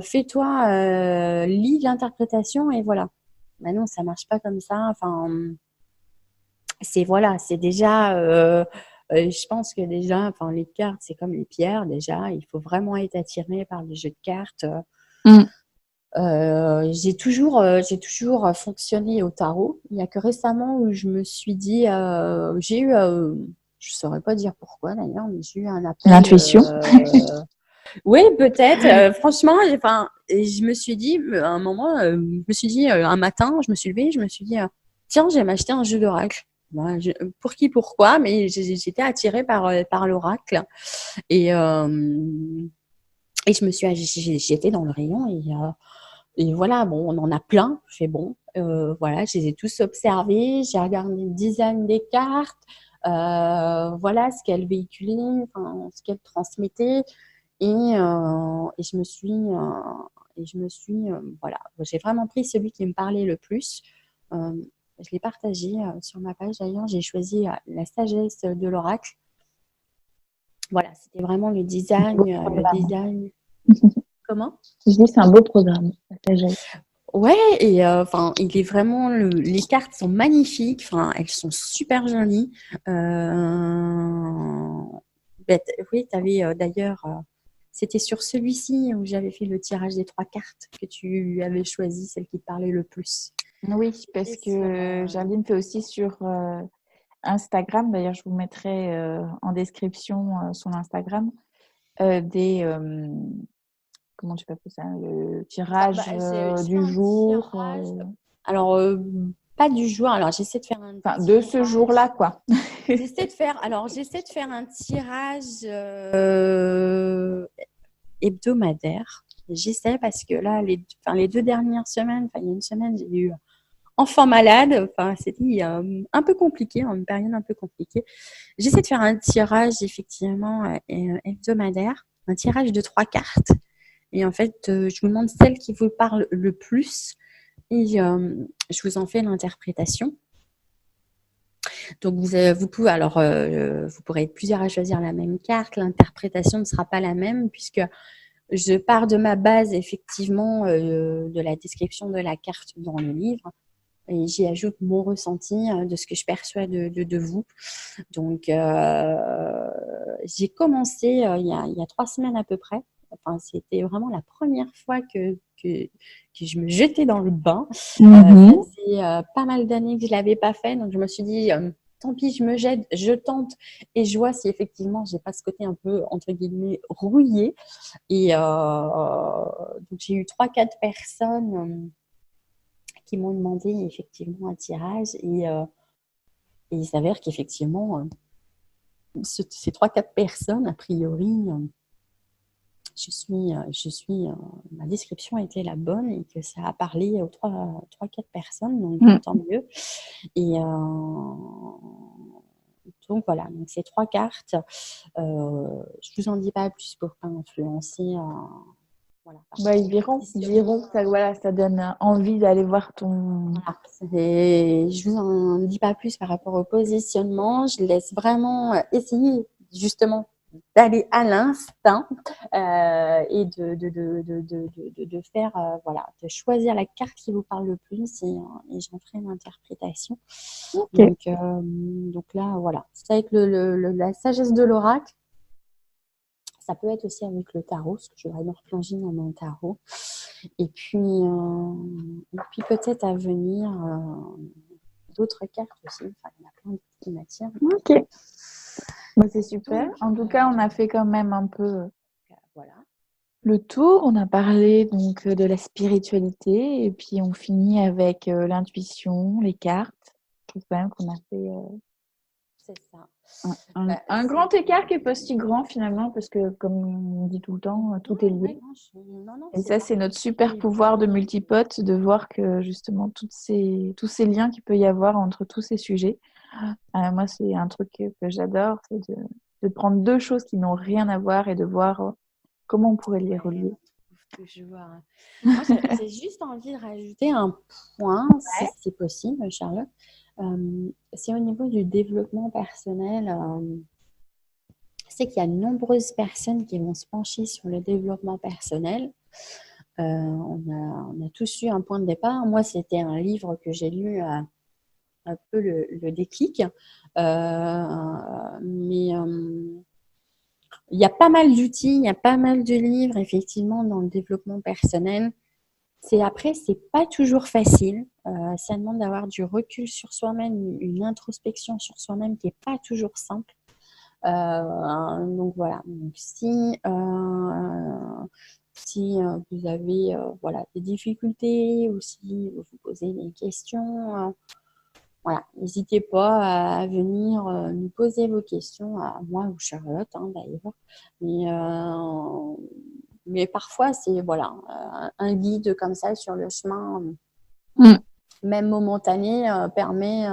Speaker 2: fais-toi, lis l'interprétation et voilà. Bah non, ça marche pas comme ça. Enfin, c'est voilà, c'est déjà. Je pense que déjà, enfin, les cartes, c'est comme les pierres. Déjà, il faut vraiment être attiré par les jeux de cartes.
Speaker 3: Mm.
Speaker 2: J'ai toujours fonctionné au tarot. Il n'y a que récemment où je me suis dit, j'ai eu, je saurais pas dire pourquoi d'ailleurs, mais j'ai eu un appel.
Speaker 3: L'intuition.
Speaker 2: Oui, peut-être. Franchement, enfin, et je me suis dit, à un moment, je me suis dit, un matin, je me suis levée, je me suis dit, tiens, je vais m'acheter un jeu d'oracle. Moi, pour qui, pourquoi, mais j'étais attirée par l'oracle. Et, et j'étais dans le rayon et voilà, bon, on en a plein. Je fais bon, voilà, je les ai tous observés. J'ai regardé le design des cartes, voilà ce qu'elles véhiculaient, enfin, ce qu'elles transmettaient. Et je me suis voilà, j'ai vraiment pris celui qui me parlait le plus. Euh, je l'ai partagé sur ma page d'ailleurs. J'ai choisi la sagesse de l'oracle. Voilà, c'était vraiment le design. Comment?
Speaker 3: Je dis c'est un beau programme, la sagesse.
Speaker 2: Ouais, et il est vraiment les cartes sont magnifiques. Enfin, elles sont super jolies. Oui, t'avais d'ailleurs, c'était sur celui-ci où j'avais fait le tirage des 3 cartes que tu avais choisi, celle qui te parlait le plus.
Speaker 3: Oui, parce
Speaker 2: Et sur,
Speaker 3: que Jarline fait aussi sur Instagram. D'ailleurs, je vous mettrai en description son Instagram des comment tu peux appeler ça, le tirage
Speaker 2: c'est
Speaker 3: du
Speaker 2: un
Speaker 3: jour,
Speaker 2: tirage. Alors, pas du jour. Alors, j'essaie de faire un
Speaker 3: enfin de ce jour-là, quoi.
Speaker 2: J'essaie de faire un tirage hebdomadaire. J'essaie parce que là, les 2 dernières semaines, il y a une semaine, j'ai eu enfant malade. Enfin, c'était un peu compliqué, une période un peu compliquée. J'essaie de faire un tirage effectivement hebdomadaire, un tirage de 3 cartes. Et en fait, je vous demande celle qui vous parle le plus et je vous en fais l'interprétation. Donc vous pouvez vous pourrez être plusieurs à choisir la même carte. L'interprétation ne sera pas la même puisque je pars de ma base effectivement de la description de la carte dans le livre et j'y ajoute mon ressenti de ce que je perçois de vous. Donc j'ai commencé il y a 3 semaines à peu près. Enfin, c'était vraiment la première fois que je me jetais dans le bain. Ça faisait pas mal d'années que je l'avais pas fait, donc je me suis dit tant pis, je me jette, je tente et je vois si effectivement j'ai pas ce côté un peu entre guillemets rouillé. Et donc j'ai eu 3-4 personnes qui m'ont demandé effectivement un tirage et il s'avère qu'effectivement ces 3-4 personnes a priori ma description était la bonne et que ça a parlé aux 3-4 personnes, donc tant mieux. Et donc voilà, donc ces 3 cartes, je vous en dis pas plus pour pas influencer. Voilà,
Speaker 3: ils verront que ça, voilà, ça donne envie d'aller voir ton.
Speaker 2: Voilà, je vous en dis pas plus par rapport au positionnement. Je laisse vraiment essayer justement d'aller à l'instinct et de faire de choisir la carte qui vous parle le plus et j'en ferai une interprétation.
Speaker 3: Okay.
Speaker 2: Donc là voilà, c'est avec la sagesse de l'oracle. Ça peut être aussi avec le tarot, parce que je vais me replonger dans mon tarot. Et puis peut-être à venir d'autres cartes aussi. Enfin, il y en a plein qui m'attirent.
Speaker 3: Ok. Bah, c'est super. En tout cas, on a fait quand même un peu le tour. On a parlé donc de la spiritualité et puis on finit avec l'intuition, les cartes. Je trouve quand même qu'on a fait
Speaker 2: c'est ça.
Speaker 3: Un grand écart qui n'est pas si grand finalement parce que comme on dit tout le temps, tout est lié. Et ça, c'est notre super pouvoir de multipote, de voir que justement tous ces liens qu'il peut y avoir entre tous ces sujets. Moi, c'est un truc que j'adore, c'est de prendre 2 choses qui n'ont rien à voir et de voir comment on pourrait les relier.
Speaker 2: Moi, j'ai juste envie de rajouter un point, si c'est possible, Charlotte. C'est au niveau du développement personnel. Je sais qu'il y a de nombreuses personnes qui vont se pencher sur le développement personnel. On a tous eu un point de départ. Moi, c'était un livre que j'ai lu un peu le déclic. Mais il y a pas mal d'outils, il y a pas mal de livres, effectivement, dans le développement personnel. C'est pas toujours facile. Ça demande d'avoir du recul sur soi-même, une introspection sur soi-même qui n'est pas toujours simple. Donc voilà. Donc, si vous avez des difficultés ou si vous vous posez des questions, n'hésitez pas à venir nous poser vos questions à moi ou Charlotte d'ailleurs. Mais parfois c'est un guide comme ça sur le chemin, même momentané, permet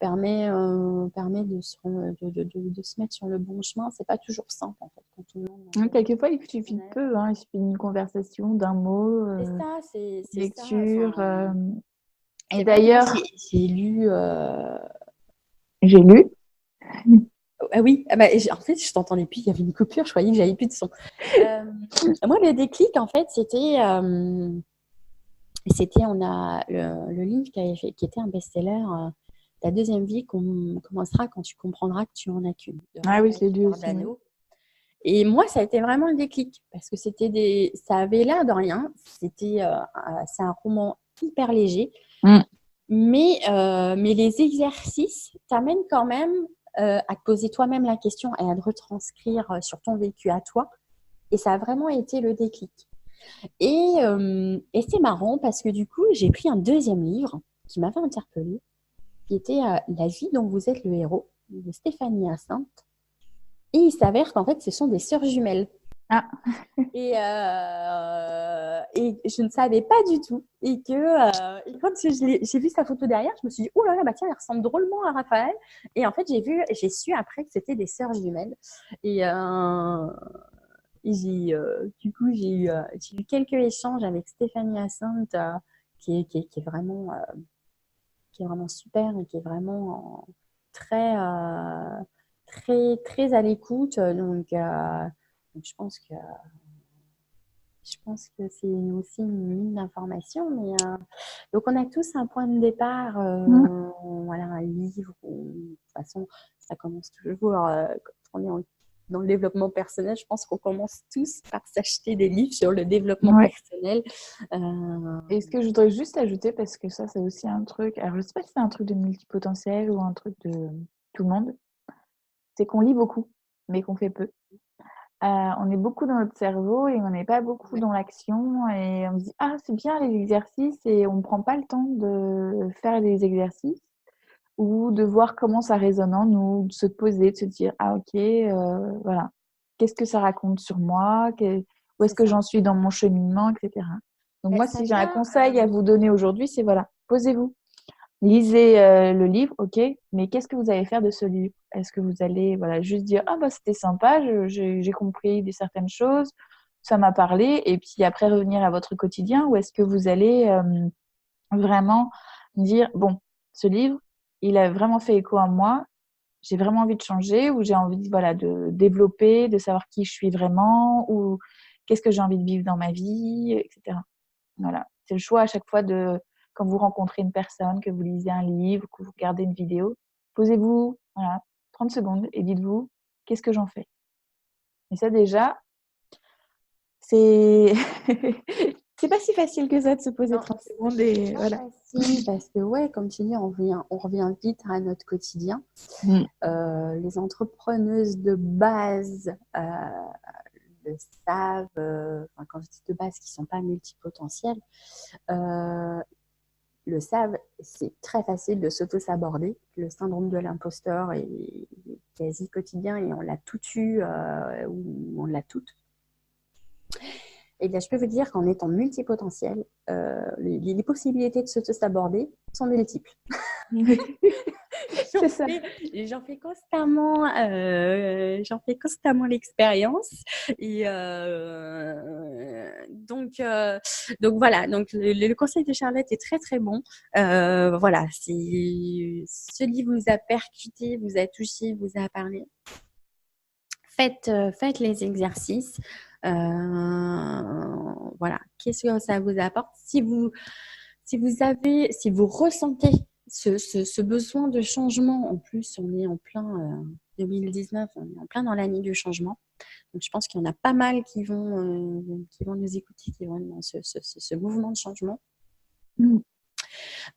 Speaker 2: de se mettre sur le bon chemin. C'est pas toujours simple en fait. Quand tout le monde
Speaker 3: quelquefois, il suffit de peu. Il suffit d'une conversation, d'un mot,
Speaker 2: c'est
Speaker 3: lecture.
Speaker 2: Ça,
Speaker 3: et d'ailleurs,
Speaker 2: j'ai lu.
Speaker 3: J'ai lu.
Speaker 2: Ah oui, en fait, je t'entendais plus, il y avait une coupure, je croyais que j'avais plus de son. Moi, le déclic, en fait, c'était Et c'était, on a le livre qui était un best-seller, Ta deuxième vie commencera quand tu comprendras que tu en as qu'une, de
Speaker 3: Ah oui,
Speaker 2: Raphaël
Speaker 3: je l'ai lu aussi.
Speaker 2: Giordano. Et moi, ça a été vraiment le déclic parce que ça avait l'air de rien. C'est un roman hyper léger,
Speaker 3: Mm.
Speaker 2: mais les exercices t'amènent quand même à te poser toi-même la question et à te retranscrire sur ton vécu à toi. Et ça a vraiment été le déclic. Et c'est marrant parce que du coup, j'ai pris un deuxième livre qui m'avait interpellée, qui était La vie dont vous êtes le héros, de Stéphanie Hyacinthe. Et il s'avère qu'en fait, ce sont des sœurs jumelles.
Speaker 3: Ah.
Speaker 2: Et je ne savais pas du tout. Et quand j'ai vu sa photo derrière, je me suis dit, oh là là, bah tiens, elle ressemble drôlement à Raphaël. Et en fait, j'ai su après que c'était des sœurs jumelles. Du coup, j'ai eu quelques échanges avec Stéphanie Hyacinthe, qui est vraiment super et qui est vraiment très, très à l'écoute. Donc je pense que c'est aussi une mine d'information. Donc, on a tous un point de départ, voilà, un livre. De toute façon, ça commence toujours quand on est dans le développement personnel. Je pense qu'on commence tous par s'acheter des livres sur le développement personnel.
Speaker 3: Et ce que je voudrais juste ajouter, parce que ça, c'est aussi un truc. Alors, je ne sais pas si c'est un truc de multipotentiel ou un truc de tout le monde. C'est qu'on lit beaucoup, mais qu'on fait peu. On est beaucoup dans notre cerveau et on n'est pas beaucoup dans l'action. Et on se dit, ah, c'est bien les exercices, et on ne prend pas le temps de faire les exercices ou de voir comment ça résonne en nous, de se poser, de se dire, ah, ok, voilà. Qu'est-ce que ça raconte sur moi? Où est-ce que j'en suis dans mon cheminement, etc. Donc, moi, si j'ai un conseil à vous donner aujourd'hui, c'est voilà, posez-vous. Lisez le livre, ok, mais qu'est-ce que vous allez faire de ce livre? Est-ce que vous allez voilà, juste dire, ah bah c'était sympa, j'ai compris certaines choses, ça m'a parlé, et puis après revenir à votre quotidien, ou est-ce que vous allez vraiment dire, bon, ce livre, il a vraiment fait écho à moi, j'ai vraiment envie de changer, ou j'ai envie voilà, de développer, de savoir qui je suis vraiment, ou qu'est-ce que j'ai envie de vivre dans ma vie, etc. Voilà, c'est le choix à chaque fois quand vous rencontrez une personne, que vous lisez un livre, que vous regardez une vidéo, posez-vous, voilà, 30 secondes et dites-vous, qu'est-ce que j'en fais? Et ça déjà, c'est c'est pas si facile que ça de se poser 30 secondes et voilà.
Speaker 2: Facile parce que ouais, comme tu dis, on revient vite à notre quotidien. Les entrepreneuses de base le savent, quand je dis de base qui ne sont pas multipotentielles, le savent, c'est très facile de s'auto-saborder. Le syndrome de l'imposteur est quasi quotidien et on l'a tout eu ou on l'a toutes. Et bien, je peux vous dire qu'en étant multipotentiel, les possibilités de s'auto-saborder sont multiples.
Speaker 3: C'est ça.
Speaker 2: J'en fais constamment l'expérience. Et donc voilà. Donc le conseil de Charlotte est très très bon. Voilà, si ce livre vous a percuté, vous a touché, vous a parlé, faites les exercices. Voilà, qu'est-ce que ça vous apporte? Si vous ressentez ce besoin de changement, en plus, on est en plein 2019, on est en plein dans l'année du changement. Donc, je pense qu'il y en a pas mal qui vont nous écouter, qui vont être dans ce mouvement de changement.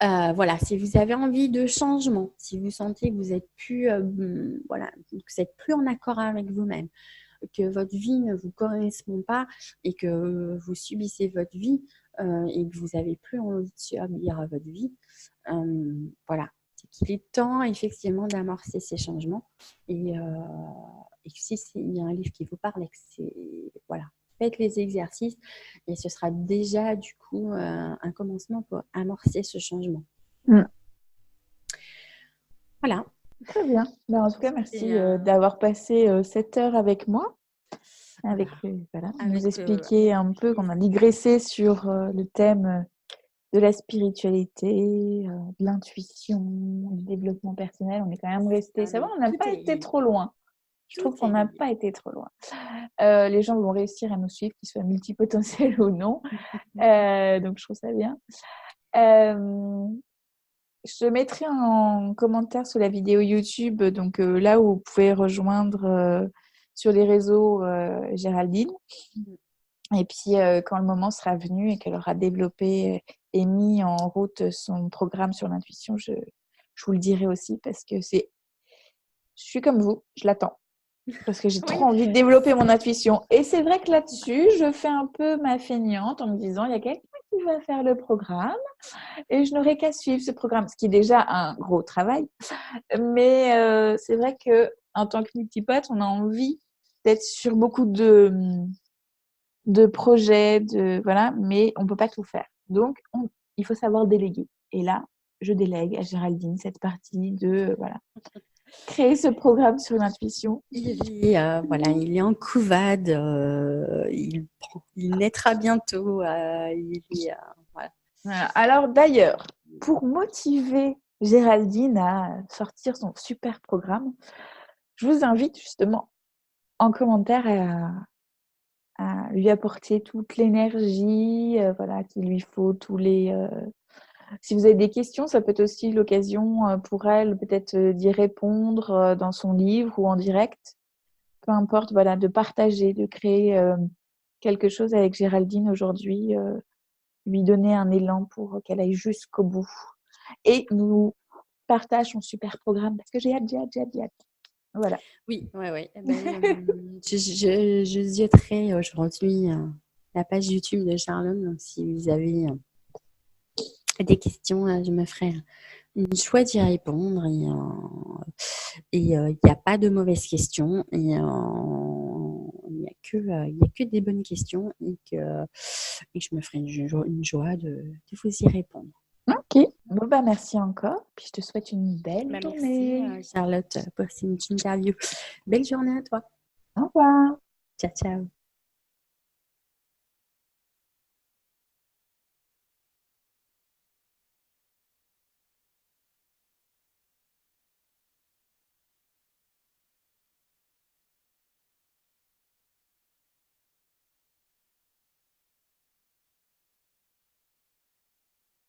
Speaker 2: Voilà, si vous avez envie de changement, si vous sentez que vous êtes plus, que vous êtes plus en accord avec vous-même, que votre vie ne vous correspond pas et que vous subissez votre vie et que vous n'avez plus envie de subir votre vie, voilà, c'est qu'il est temps effectivement d'amorcer ces changements et si il y a un livre qui vous parle et que c'est voilà, faites les exercices et ce sera déjà du coup un commencement pour amorcer ce changement. Voilà.
Speaker 3: Très bien. Ben, en tout cas, merci d'avoir passé 7 heures avec moi. Nous expliquer un peu, qu'on a digressé sur le thème de la spiritualité, de l'intuition, du développement personnel. On est quand même resté, ça va, on n'a pas été trop loin. Je trouve qu'on n'a pas été trop loin. Les gens vont réussir à nous suivre, qu'ils soient multipotentiels ou non. Donc, je trouve ça bien. Je mettrai en commentaire sous la vidéo YouTube, donc là où vous pouvez rejoindre sur les réseaux Géraldine. Et puis, quand le moment sera venu et qu'elle aura développé et mis en route son programme sur l'intuition, je vous le dirai aussi parce que je suis comme vous, je l'attends. Parce que j'ai trop envie de développer mon intuition. Et c'est vrai que là-dessus, je fais un peu ma feignante en me disant, il y a quelqu'un qui va faire le programme et je n'aurai qu'à suivre ce programme, ce qui est déjà un gros travail. Mais c'est vrai qu'en tant que multipote, on a envie d'être sur beaucoup de projets, voilà, mais on ne peut pas tout faire. Donc, il faut savoir déléguer. Et là, je délègue à Géraldine cette partie de créer ce programme sur l'intuition.
Speaker 2: Il est en couvade, il naîtra bientôt.
Speaker 3: Voilà. Alors d'ailleurs, pour motiver Géraldine à sortir son super programme, je vous invite justement en commentaire à lui apporter toute l'énergie qu'il lui faut, si vous avez des questions, ça peut être aussi l'occasion pour elle peut-être d'y répondre dans son livre ou en direct. Peu importe, de partager, de créer quelque chose avec Géraldine aujourd'hui, lui donner un élan pour qu'elle aille jusqu'au bout. Et nous partage son super programme parce que j'ai hâte. Voilà.
Speaker 2: Oui. Je zioterai aujourd'hui la page YouTube de Charlotte. Donc, si vous avez des questions, je me ferai une choix d'y répondre. Et il n'y a pas de mauvaises questions. Et il n'y a que des bonnes questions. Et que je me ferai une joie de vous y répondre.
Speaker 3: Ok. Bon, merci encore. Puis je te souhaite une belle journée.
Speaker 2: Merci Charlotte pour cette interview. Belle journée à toi.
Speaker 3: Au revoir.
Speaker 2: Ciao, ciao.